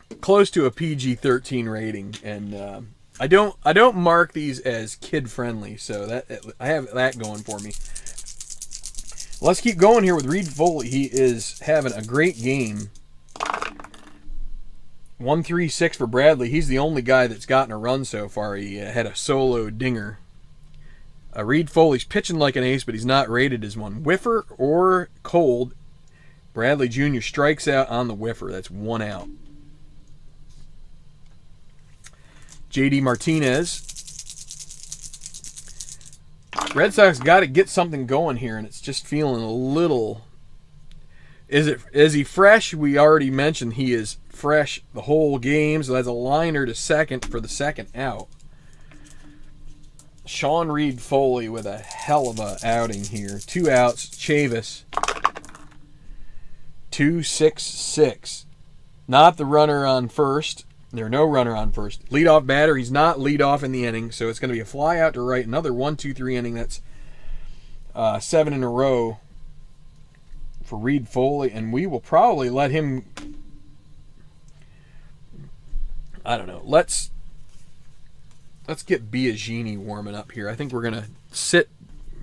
a PG-13 rating, and I don't mark these as kid friendly, so that I have that going for me. Let's keep going here with Reed Foley. He is having a great game. 136 for Bradley. He's the only guy that's gotten a run so far. He had a solo dinger. Reed Foley's pitching like an ace, but he's not rated as one. Whiffer or cold. Bradley Jr. strikes out on the whiffer. That's 1 out. JD Martinez. Red Sox got to get something going here, and it's just feeling a little... Is he fresh? We already mentioned he is fresh the whole game, so that's a liner to second for the second out. Sean Reed Foley with a hell of a outing here. 2 outs. Chavis. 2-6-6. Not the runner on first. There's no runner on first. Leadoff batter. He's not leadoff in the inning, so it's going to be a fly out to right. Another 1-2-3 inning. That's 7 in a row for Reed Foley, and we will probably let him... I don't know. Let's get Biagini warming up here. I think we're going to sit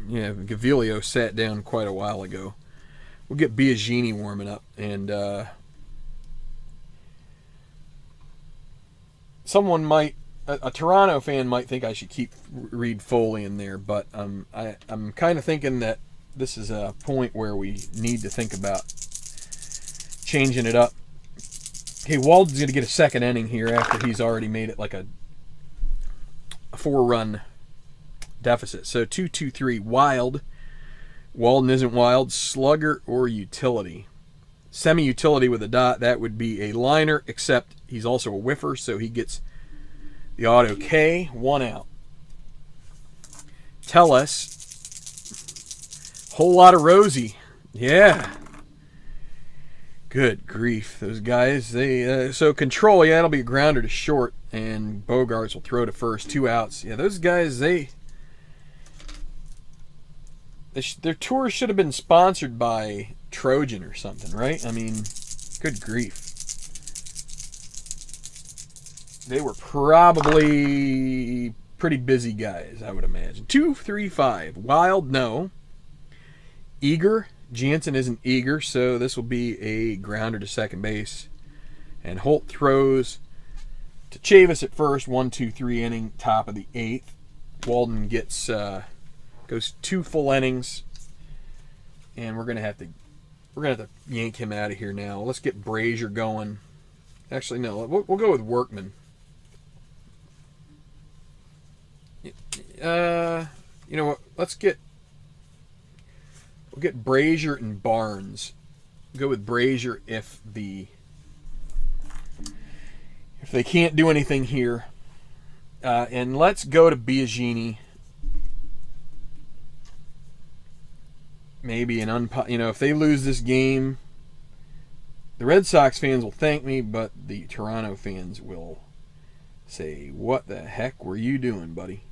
Yeah, Gavilio sat down quite a while ago. We'll get Biagini warming up, and someone might, a Toronto fan might think I should keep Reed Foley in there, but I'm kind of thinking that this is a point where we need to think about changing it up. Okay, Walden's going to get a second inning here after he's already made it like a 4-run deficit. So 2-2-3, Wild. Walden isn't wild. Slugger or utility. Semi-utility with a dot, that would be a liner, except he's also a whiffer, so he gets the auto K. 1 out. Tell us. Whole lot of Rosie. Yeah. Good grief, those guys. They so control, yeah, it'll be a grounder to short, and Bogarts will throw to first. 2 outs. Yeah, those guys, their tour should have been sponsored by Trojan or something, right? I mean, good grief. They were probably pretty busy guys, I would imagine. 2-3-5. Wild, no. Eager. Jansen isn't eager, so this will be a grounder to second base. And Holt throws to Chavis at first. 1-2-3 inning, top of the 8th. Walden gets goes 2 full innings, and we're gonna have to yank him out of here now. Let's get Brazier going. Actually, no, we'll go with Workman. You know what? We'll get Brazier and Barnes. Go with Brazier if they can't do anything here, and let's go to Biagini. Maybe if they lose this game, the Red Sox fans will thank me, but the Toronto fans will say, "What the heck were you doing, buddy?"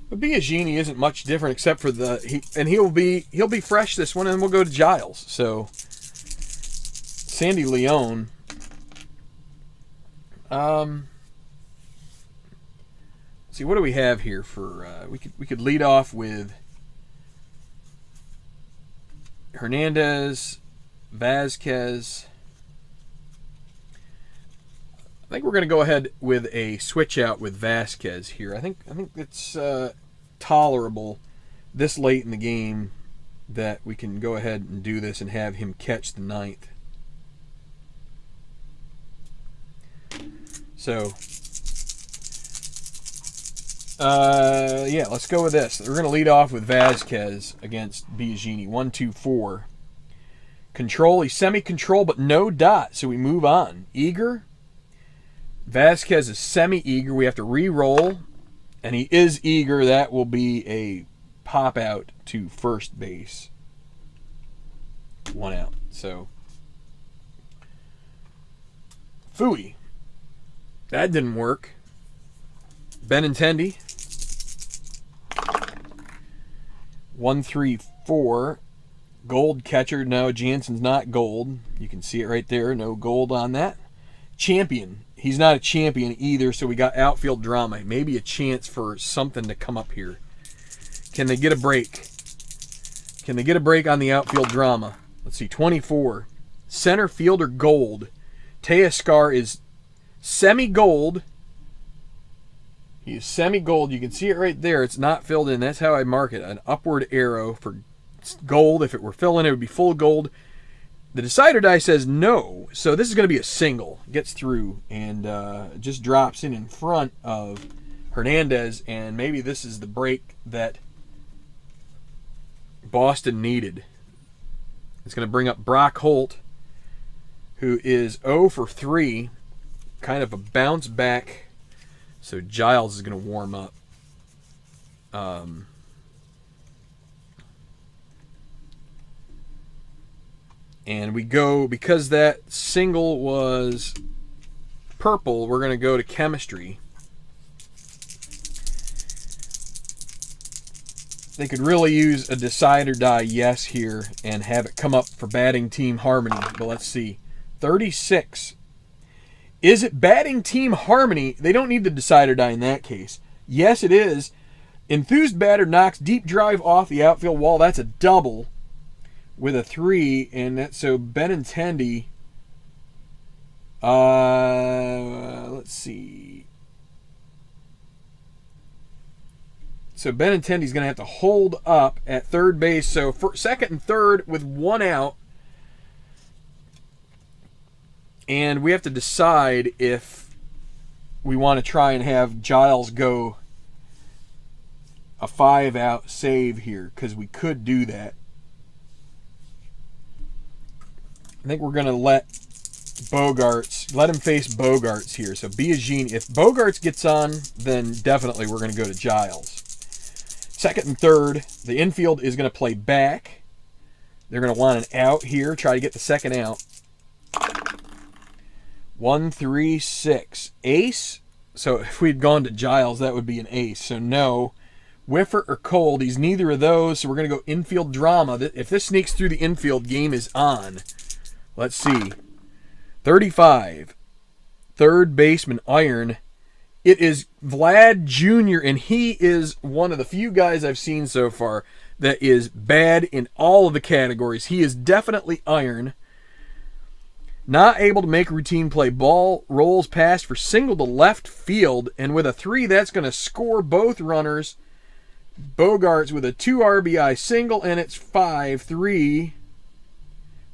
But Biagini isn't much different except for he'll be fresh this one, and we'll go to Giles. So Sandy Leone. See, what do we have here for? We could lead off with Hernandez, Vasquez. I think we're going to go ahead with a switch out with Vasquez here. I think it's tolerable this late in the game that we can go ahead and do this and have him catch the 9th. So, yeah, let's go with this. We're going to lead off with Vasquez against Biagini. 1-2-4. Control, he's semi-control, but no dot, so we move on. Eager. Vasquez is semi-eager. We have to re-roll, and he is eager. That will be a pop-out to first base. 1 out. So, Fooey. That didn't work. Benintendi. 1-3-4. Gold catcher. No, Jansen's not gold. You can see it right there. No gold on that. Champion. He's not a champion either, so we got outfield drama. Maybe a chance for something to come up here. Can they get a break? Can they get a break on the outfield drama? Let's see, 24. Center fielder gold. Teoscar is semi-gold. He is semi-gold. You can see it right there. It's not filled in. That's how I mark it. An upward arrow for gold. If it were filling, it would be full gold. The decider die says no, so this is going to be a single. Gets through and just drops in front of Hernandez, and maybe this is the break that Boston needed. It's going to bring up Brock Holt, who is 0 for 3, kind of a bounce back. So Giles is going to warm up. And we go, because that single was purple, we're going to go to chemistry. They could really use a decide or die yes here and have it come up for batting team harmony. But let's see. 36. Is it batting team harmony? They don't need the decide or die in that case. Yes, it is. Enthused batter knocks deep drive off the outfield wall. That's a double with a 3, and that's so Benintendi. Let's see. So Benintendi's going to have to hold up at third base. So for second and third with 1 out. And we have to decide if we want to try and have Giles go a 5-out save here, because we could do that. I think we're going to let him face Bogarts here. So Biagini, if Bogarts gets on, then definitely we're going to go to Giles. Second and third, the infield is going to play back. They're going to want an out here, try to get the second out. 1, 3, 6. Ace. So if we'd gone to Giles, that would be an ace. So no. Whiffer or Cold. He's neither of those, so we're going to go infield drama. If this sneaks through the infield, game is on. Let's see. 35. Third baseman, iron. It is Vlad Jr., and he is one of the few guys I've seen so far that is bad in all of the categories. He is definitely iron. Not able to make a routine play. Ball rolls past for single to left field, and with a 3, that's going to score both runners. Bogarts with a 2 RBI single, and it's 5-3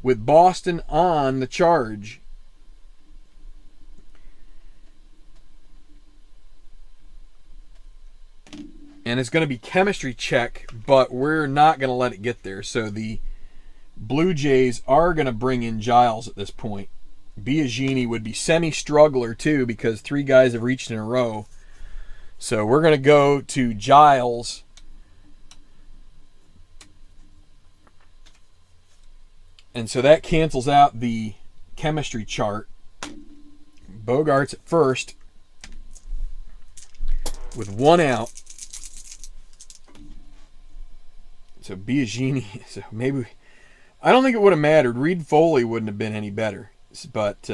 with Boston on the charge. And it's going to be chemistry check, but we're not going to let it get there. So the Blue Jays are going to bring in Giles at this point. Biagini would be semi-struggler too, because 3 guys have reached in a row. So we're going to go to Giles. And so that cancels out the chemistry chart. Bogarts at first with 1 out. So Biagini, so maybe, I don't think it would have mattered. Reed Foley wouldn't have been any better. But,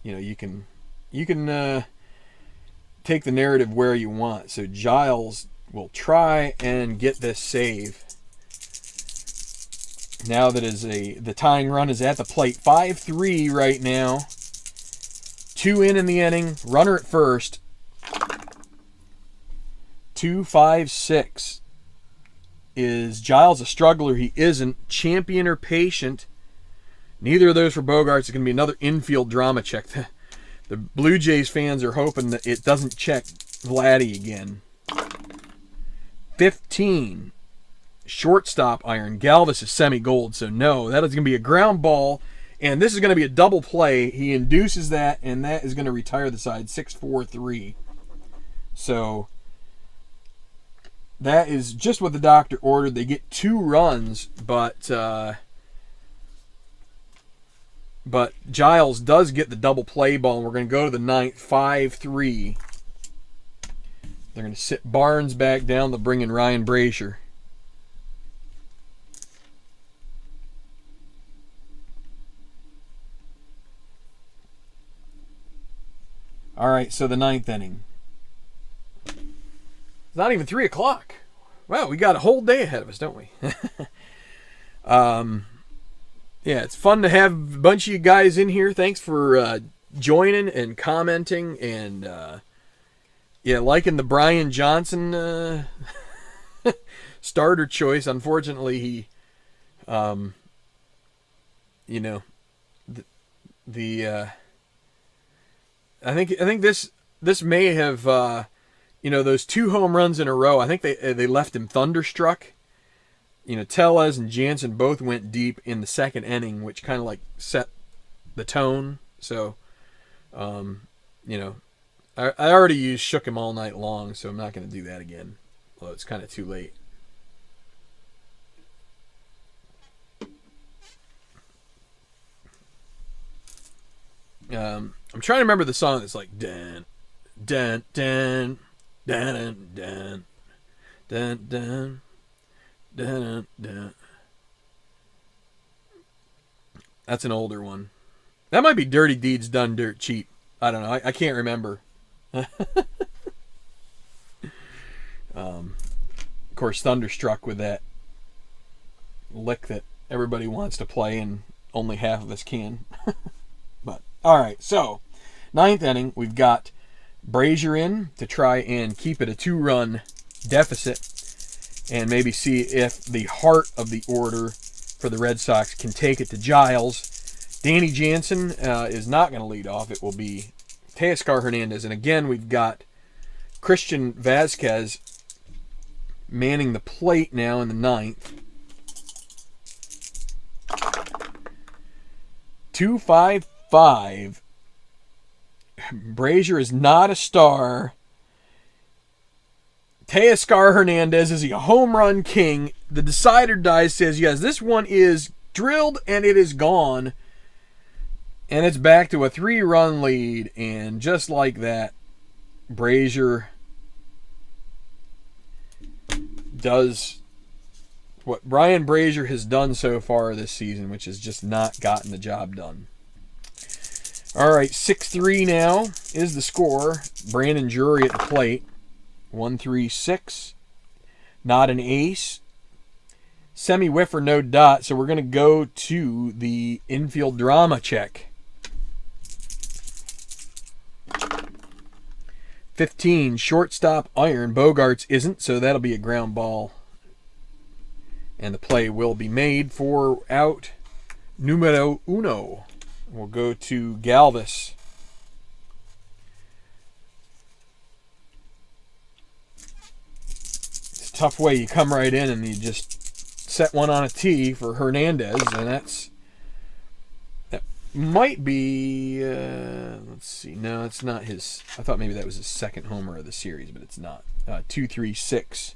you can take the narrative where you want. So Giles will try and get this save. Now that the tying run is at the plate. 5-3 right now. 2 in the inning. Runner at first. 2-5-6. Is Giles a struggler? He isn't. Champion or patient? Neither of those for Bogarts. It's going to be another infield drama check. The Blue Jays fans are hoping that it doesn't check Vladdy again. 15. Shortstop iron. Galvis is semi-gold, so no. That is going to be a ground ball, and this is going to be a double play. He induces that, and that is going to retire the side. 6-4-3. So that is just what the doctor ordered. They get 2 runs, but Giles does get the double play ball, and we're going to go to the 9th. 5-3. They're going to sit Barnes back down. They'll bring in Ryan Brasher. All right, so the 9th inning. It's not even 3 o'clock. Wow, we got a whole day ahead of us, don't we? Yeah, it's fun to have a bunch of you guys in here. Thanks for joining and commenting and liking the Brian Jansen starter choice. Unfortunately, he, I think this may have, those 2 home runs in a row. I think they left him thunderstruck. Tellez and Jansen both went deep in the 2nd inning, which kind of like set the tone. So, I already used shook him all night long, so I'm not going to do that again. Well, it's kind of too late. I'm trying to remember the song that's like dun dun dun dun dun dun dun dun dun. That's an older one. That might be Dirty Deeds Done Dirt Cheap. I don't know. I can't remember. Of course, thunderstruck with that lick that everybody wants to play and only half of us can. But all right, so ninth inning, we've got Brazier in to try and keep it a 2-run deficit and maybe see if the heart of the order for the Red Sox can take it to Giles. Danny Jansen is not going to lead off. It will be Teoscar Hernandez. And again, we've got Christian Vazquez manning the plate now in the ninth. 2.55. Brazier is not a star. Teoscar Hernandez is a home run king. The decider dice says, yes, this one is drilled and it is gone. And it's back to a 3-run lead. And just like that, Brazier does what Brian Brazier has done so far this season, which has just not gotten the job done. All right, 6-3 now is the score. Brandon Drury at the plate. 1-3-6. Not an ace. Semi-whiffer, no dot. So we're going to go to the infield drama check. 15, shortstop iron. Bogarts isn't, so that'll be a ground ball. And the play will be made for out numero uno. We'll go to Galvis. It's a tough way. You come right in and you just set one on a tee for Hernandez, and that might be, let's see. No, it's not his. I thought maybe that was his second homer of the series, but it's not. 2-3-6.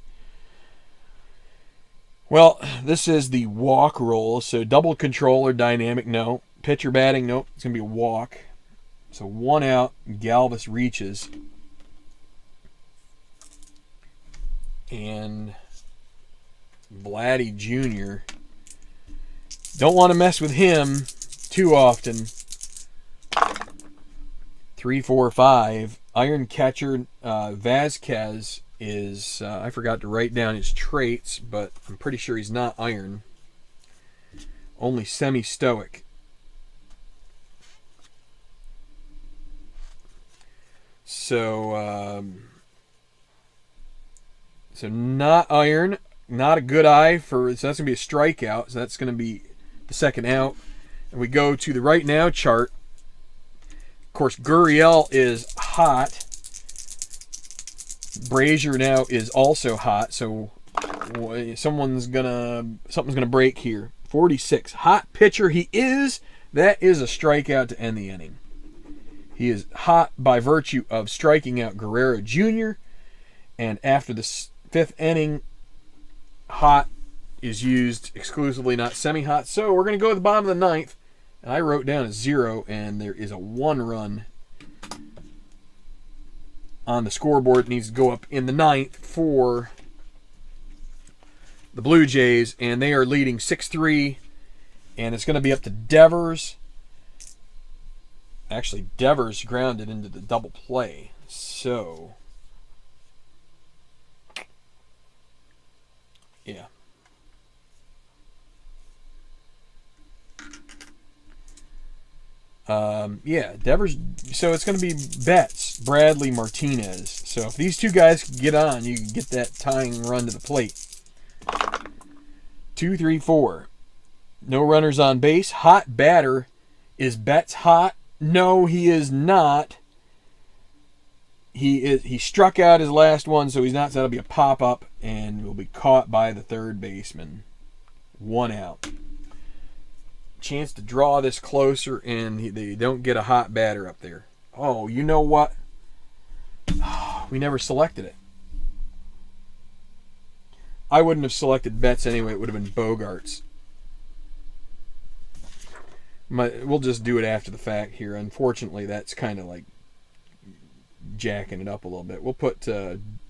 Well, this is the walk roll, so double controller, dynamic, no. Pitcher batting, nope. It's going to be a walk. So 1 out, Galvis reaches. And Vladdy Jr. Don't want to mess with him too often. 3-4-5. Iron catcher Vazquez is, I forgot to write down his traits, but I'm pretty sure he's not iron. Only semi-stoic. So not iron, not a good eye for, so that's going to be a strikeout. So that's going to be the second out. And we go to the right now chart. Of course, Gurriel is hot. Brazier now is also hot. So something's gonna break here. 46, hot pitcher he is. That is a strikeout to end the inning. He is hot by virtue of striking out Guerrero Jr. And after the 5th inning, hot is used exclusively, not semi-hot. So we're going to go to the bottom of the 9th. And I wrote down a 0, and there is a 1 run on the scoreboard. It needs to go up in the 9th for the Blue Jays. And they are leading 6-3. And it's going to be up to Devers. Actually, Devers grounded into the double play. So, yeah. Devers. So it's going to be Betts, Bradley, Martinez. So if these two guys get on, you can get that tying run to the plate. 2, 3, 4. No runners on base. Hot batter. Is Betts hot? No, he is not. He struck out his last one, so he's not. So that'll be a pop-up, and will be caught by the third baseman. 1 out. Chance to draw this closer, and they don't get a hot batter up there. Oh, you know what? We never selected it. I wouldn't have selected Betts anyway. It would have been Bogarts. We'll just do it after the fact here. Unfortunately, that's kind of like jacking it up a little bit. We'll put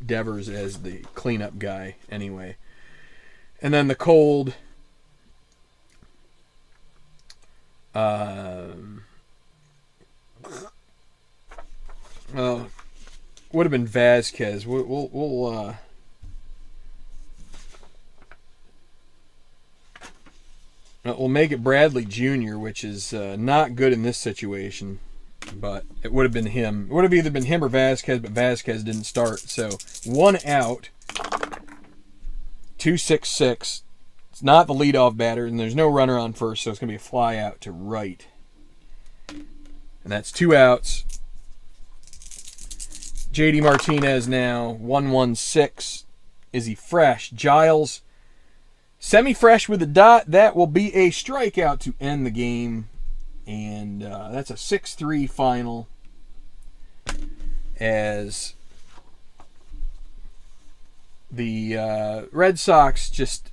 Devers as the cleanup guy anyway. And then the cold. Well, would have been Vazquez. We'll we'll make it Bradley Jr., which is not good in this situation. But it would have been him. It would have either been him or Vasquez, but Vasquez didn't start. So 1 out, 2-6-6. It's not the leadoff batter, and there's no runner on first, so it's going to be a fly out to right. And that's 2 outs. JD Martinez now, 1-1-6. Is he fresh? Giles, semi-fresh with a dot. That will be a strikeout to end the game. And that's a 6-3 final, as the Red Sox just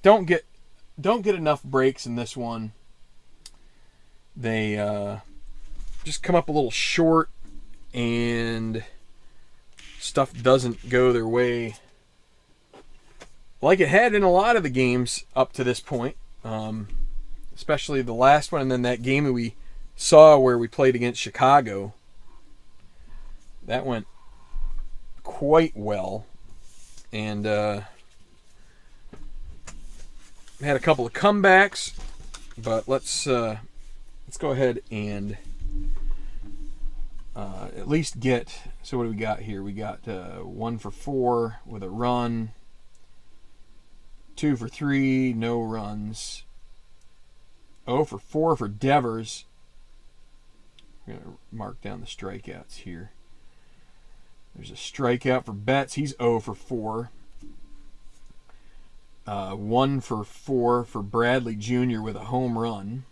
don't get enough breaks in this one. They just come up a little short, and stuff doesn't go their way like it had in a lot of the games up to this point. Especially the last one, and then that game that we saw where we played against Chicago. That went quite well. And had a couple of comebacks, but let's go ahead and at least get, so what do we got here? We got 1 for 4 with a run, 2 for 3, no runs. 0 for 4 for Devers. We're going to mark down the strikeouts here. There's a strikeout for Betts. He's 0 for 4. 1 for 4 for Bradley Jr. with a home run.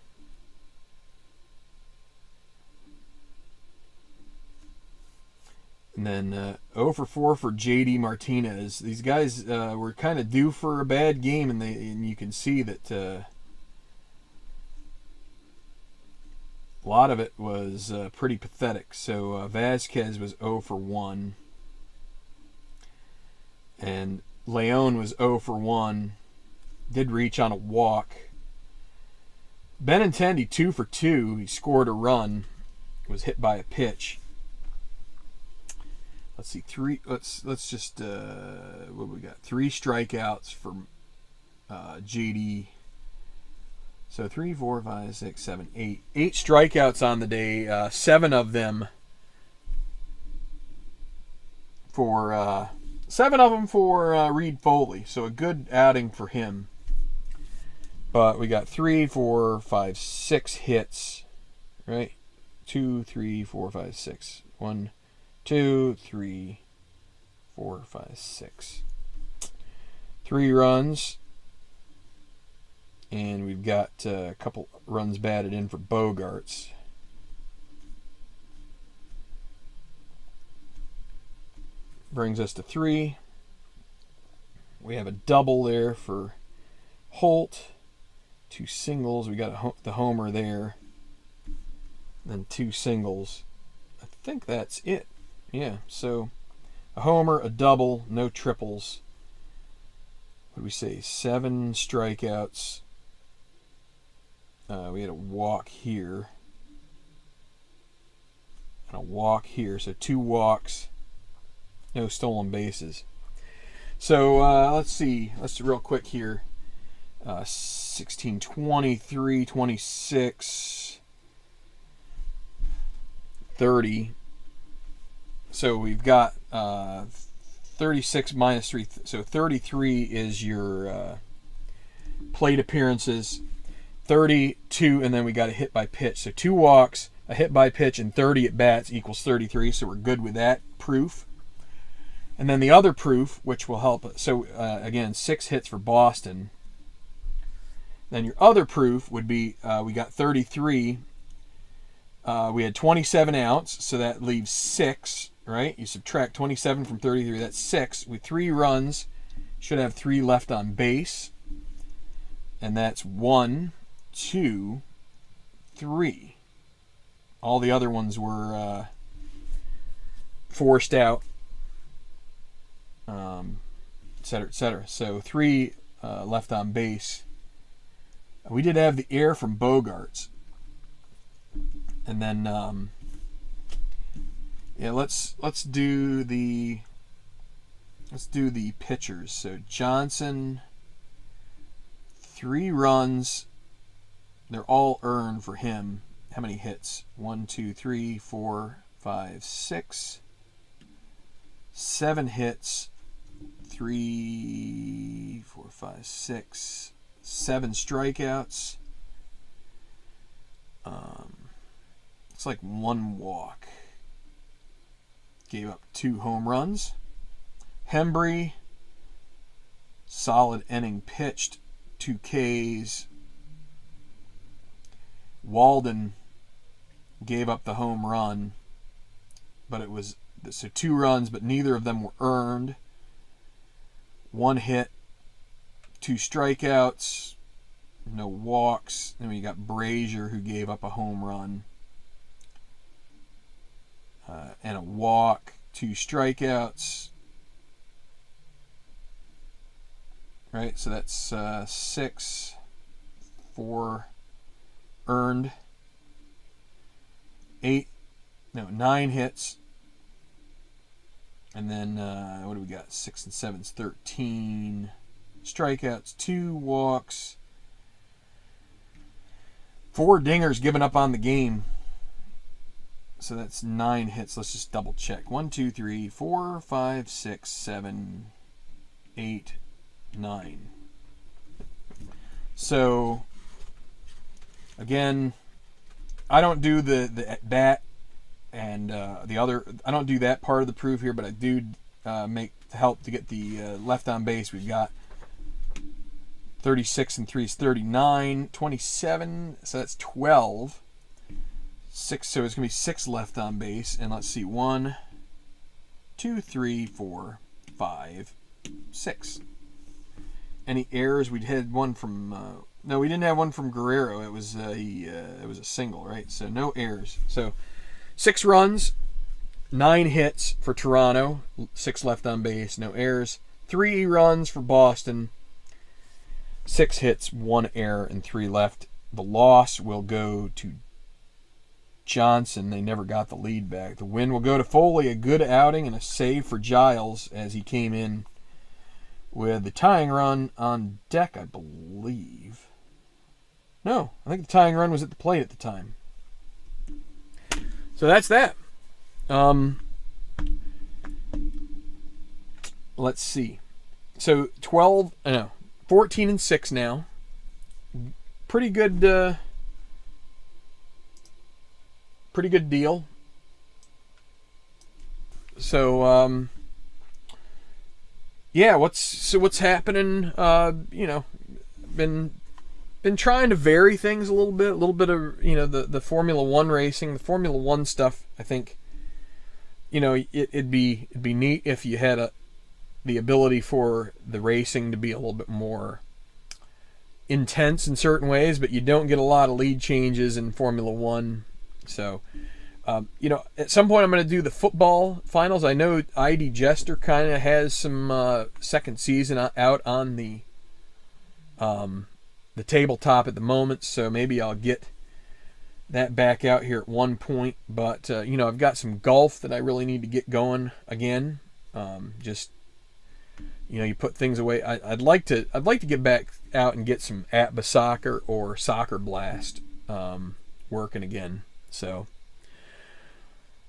And then 0 for 4 for JD Martinez. These guys were kind of due for a bad game, and you can see that a lot of it was pretty pathetic. So Vasquez was 0 for 1. And Leon was 0 for 1. Did reach on a walk. Benintendi 2 for 2. He scored a run. Was hit by a pitch. Let's see. Let's just what we got? 3 strikeouts for JD. So 3, 4, 5, 6, 7, 8. 8 strikeouts on the day. 7 of them for Reed Foley. So a good outing for him. But we got 3, 4, 5, 6 hits. Right? 2, 3, 4, 5, 6. 1, 2, 3, 4, 5, 6. 3 runs. And we've got a couple runs batted in for Bogarts. Brings us to 3. We have a double there for Holt. 2 singles. We got the homer there. Then 2 singles. I think that's it. Yeah, so a homer, a double, no triples. What do we say? 7 strikeouts. We had a walk here. And a walk here. So 2 walks. No stolen bases. So let's see. Let's do real quick here. 16, 23, 26, 30. So we've got 36 minus 3. So 33 is your plate appearances. 32, and then we got a hit by pitch. So 2 walks, a hit by pitch, and 30 at bats equals 33. So we're good with that proof. And then the other proof, which will help. So again, 6 hits for Boston. Then your other proof would be we got 33. We had 27 outs, so that leaves 6. Right? You subtract 27 from 33. That's 6. With 3 runs, should have 3 left on base. And that's 1, 2, 3. All the other ones were forced out, et cetera, et cetera. So 3 left on base. We did have the air from Bogarts. And then yeah, let's do the pitchers. So Jansen, 3 runs, they're all earned for him. How many hits? 1, 2, 3, 4, 5, 6, 7 hits. 3, 4, 5, 6, 7 strikeouts. It's like 1 walk. Gave up 2 home runs. Hembree, solid inning pitched, 2 Ks. Walden gave up the home run, but it was so 2 runs, but neither of them were earned. 1 hit, 2 strikeouts, no walks. Then we got Brazier, who gave up a home run and a walk, 2 strikeouts. Right, so that's 6, 4 earned, 9 hits. And then, what do we got? 6 and 7's 13 strikeouts, 2 walks, 4 dingers given up on the game. So that's 9 hits. Let's just double check. 1, 2, 3, 4, 5, 6, 7, 8, 9. So, again, I don't do the at bat and the other. I don't do that part of the proof here, but I do make help to get the left on base. We've got 36 and 3 is 39, 27. So that's 12. 6. So it's gonna be 6 left on base, and let's see, 1, 2, 3, 4, 5, 6. Any errors? We had one from. No, we didn't have one from Guerrero. It was it was a single, right? So no errors. So 6 runs, 9 hits for Toronto, 6 left on base, no errors. 3 runs for Boston, 6 hits, 1 error, and 3 left. The loss will go to Jansen. They never got the lead back. The win will go to Foley, a good outing and a save for Giles as he came in with the tying run on deck, I believe. No, I think the tying run was at the plate at the time. So that's that. Let's see. So 14 and 6 now. Pretty good deal. So yeah, what's happening? Been trying to vary things a little bit of the Formula One racing, the Formula One stuff. I think it'd be neat if you had the ability for the racing to be a little bit more intense in certain ways, but you don't get a lot of lead changes in Formula One. So at some point I'm going to do the football finals. I know ID Jester kind of has some second season out on the tabletop at the moment, so maybe I'll get that back out here at one point. But I've got some golf that I really need to get going again. You put things away. I'd like to get back out and get some ATBA soccer or Soccer Blast working again. So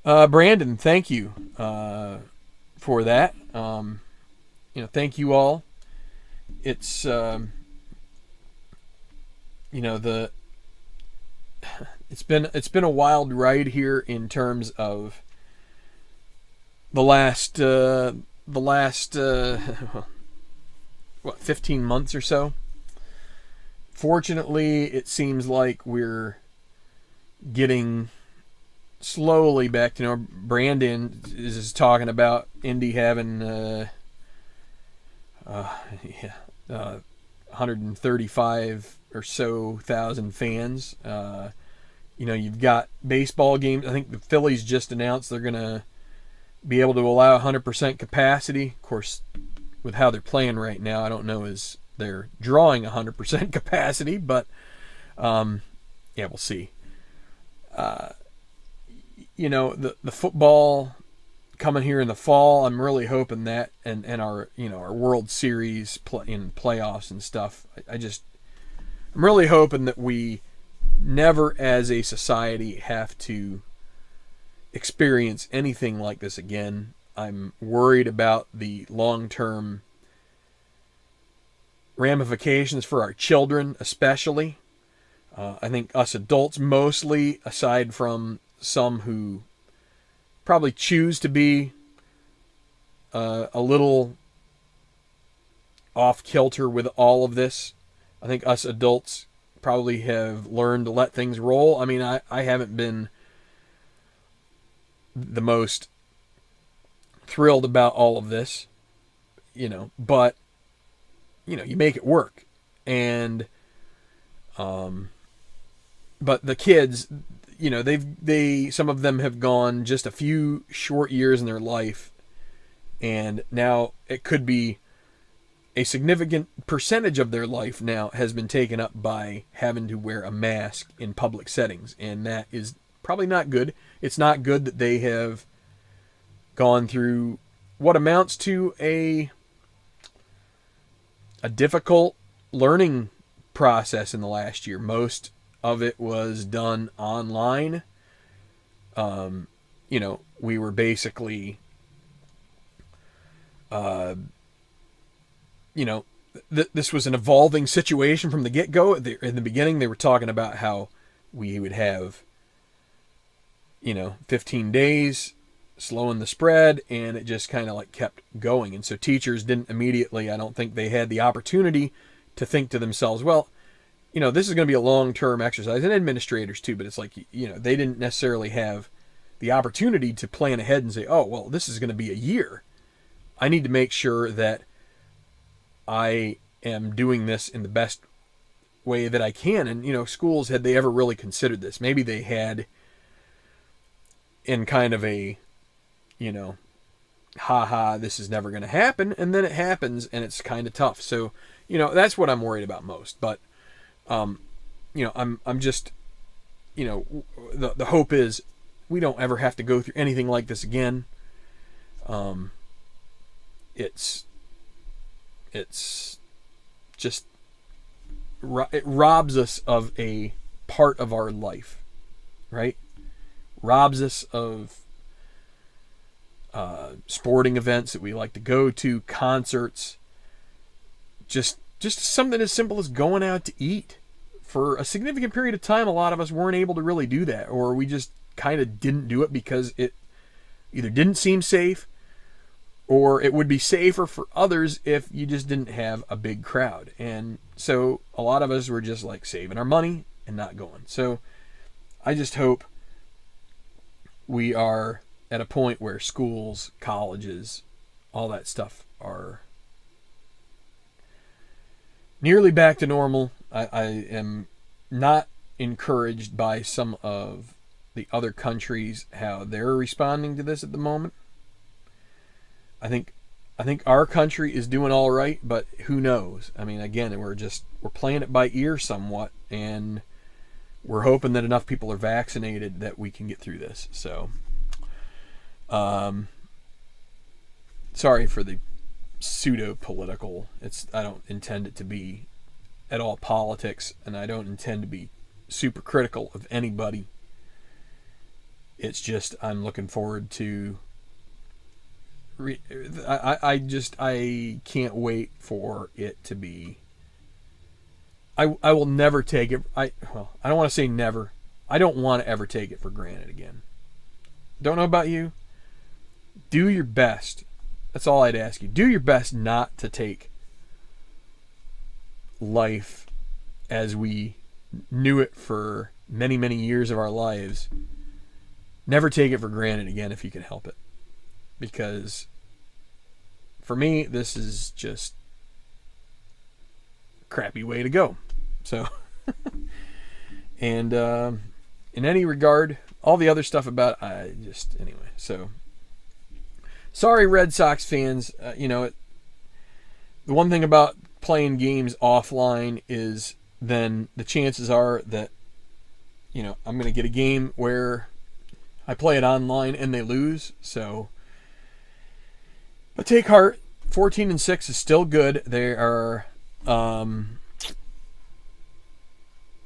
Brandon, thank you for that. Thank you all. It's it's been a wild ride here in terms of the last 15 months or so. Fortunately, it seems like we're getting slowly back to normal. Brandon is talking about Indy having 135 or so thousand fans. You've got baseball games. I think the Phillies just announced they're going to be able to allow 100% capacity. Of course, with how they're playing right now, I don't know as they're drawing 100% capacity, but we'll see. The football coming here in the fall, I'm really hoping that, and our our World Series in playoffs and stuff. I'm really hoping that we never as a society have to experience anything like this again. I'm worried about the long-term ramifications for our children, especially. I think us adults mostly, aside from some who probably choose to be a little off kilter with all of this, I think us adults probably have learned to let things roll. I mean, I haven't been the most thrilled about all of this, but, you make it work. And, but the kids, some of them have gone just a few short years in their life, and now it could be a significant percentage of their life now has been taken up by having to wear a mask in public settings, and that is probably not good. It's not good that they have gone through what amounts to a difficult learning process in the last year. Most of it was done online. We were basically, this was an evolving situation from the get-go. In the beginning, they were talking about how we would have, 15 days, slowing the spread, and it just kind of like kept going. And so teachers didn't immediately, I don't think they had the opportunity to think to themselves, well, this is going to be a long-term exercise, and administrators too, but it's like, they didn't necessarily have the opportunity to plan ahead and say, oh, well, this is going to be a year. I need to make sure that I am doing this in the best way that I can. And, schools, had they ever really considered this? Maybe they had in kind of a, this is never going to happen. And then it happens, and it's kind of tough. So, that's what I'm worried about most. But, I'm just, the hope is we don't ever have to go through anything like this again. It's just, it robs us of a part of our life, right? Robs us of sporting events that we like to go to, concerts, just something as simple as going out to eat. For a significant period of time, a lot of us weren't able to really do that, or we just kind of didn't do it because it either didn't seem safe, or it would be safer for others if you just didn't have a big crowd. And so a lot of us were just like saving our money and not going. So I just hope we are at a point where schools, colleges, all that stuff are nearly back to normal. I am not encouraged by some of the other countries, how they're responding to this at the moment. I think our country is doing all right, but who knows? I mean, again, we're playing it by ear somewhat, and we're hoping that enough people are vaccinated that we can get through this. So, sorry for the pseudo-political. I don't intend it to be at all politics, and I don't intend to be super critical of anybody. It's just I'm looking forward to. I can't wait for it to be. I will never take it. I don't want to say never. I don't want to ever take it for granted again. Don't know about you. Do your best. That's all I'd ask you. Do your best not to take life as we knew it for many, many years of our lives. Never take it for granted again if you can help it. Because for me, this is just a crappy way to go. So, and in any regard, all the other stuff about anyway. So, sorry, Red Sox fans. The one thing about playing games offline is then the chances are that, I'm going to get a game where I play it online and they lose. So, but take heart. 14-6 is still good. They are,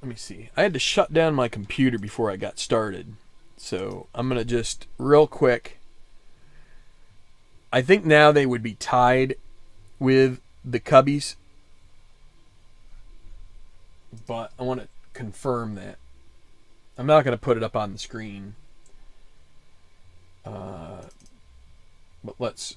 let me see. I had to shut down my computer before I got started. So I'm going to just real quick. I think now they would be tied with the Cubbies. But I want to confirm that. I'm not going to put it up on the screen. But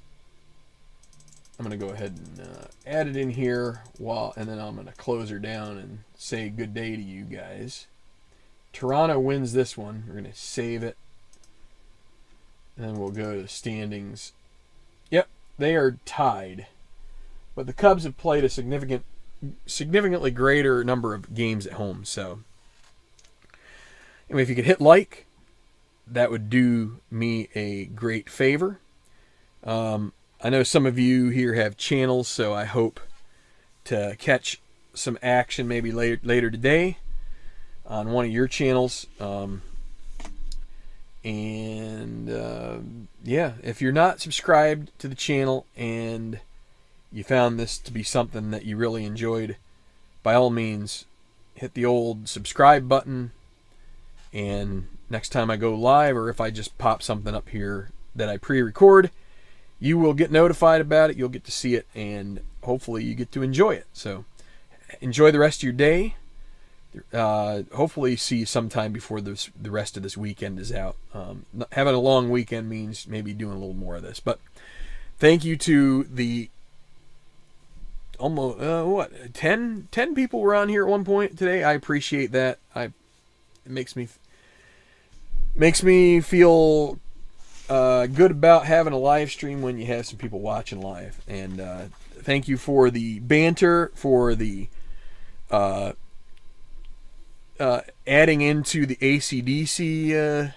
I'm going to go ahead and add it in here and then I'm going to close her down and say good day to you guys. Toronto wins this one. We're going to save it. And then we'll go to standings. Yep, they are tied. But the Cubs have played a significantly greater number of games at home. So anyway, if you could hit like, that would do me a great favor. I know some of you here have channels, so I hope to catch some action maybe later today on one of your channels. Yeah, if you're not subscribed to the channel and you found this to be something that you really enjoyed, by all means, hit the old subscribe button. And next time I go live, or if I just pop something up here that I pre-record, you will get notified about it. You'll get to see it, and hopefully you get to enjoy it. So enjoy the rest of your day. Hopefully see you sometime before the rest of this weekend is out. Having a long weekend means maybe doing a little more of this. But thank you to the almost 10 people were on here at one point today. I appreciate that. It makes me feel good about having a live stream when you have some people watching live. And thank you for the banter, for the adding into the AC/DC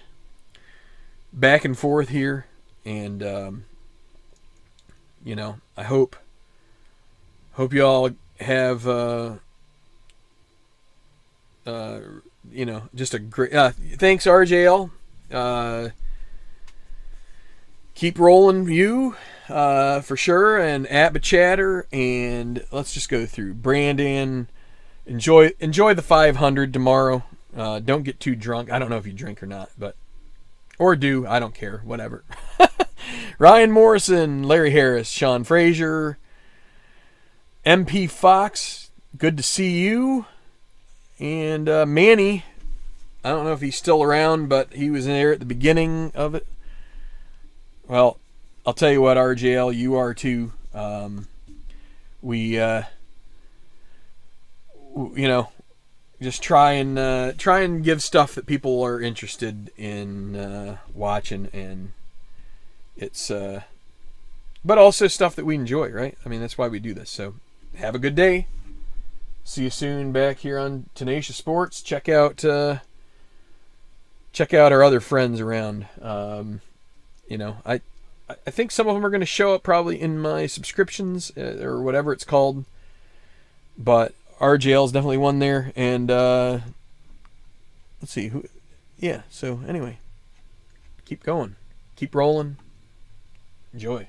back and forth here. And I hope you all have just a great thanks, RJL. Keep rolling, you, for sure, and Chatter, and let's just go through. Brandon, enjoy the 500 tomorrow. Don't get too drunk. I don't know if you drink or not, or do. I don't care. Whatever. Ryan Morrison, Larry Harris, Sean Frazier, MP Fox, good to see you, and Manny. I don't know if he's still around, but he was in there at the beginning of it. Well, I'll tell you what, RJL, you are too. Just try and give stuff that people are interested in watching, and it's but also stuff that we enjoy, right? I mean, that's why we do this. So have a good day. See you soon back here on Tenacious Sports. Check out our other friends around. I think some of them are going to show up probably in my subscriptions or whatever it's called. But RJL is definitely one there. And let's see who. Yeah. So anyway, keep going, keep rolling, enjoy.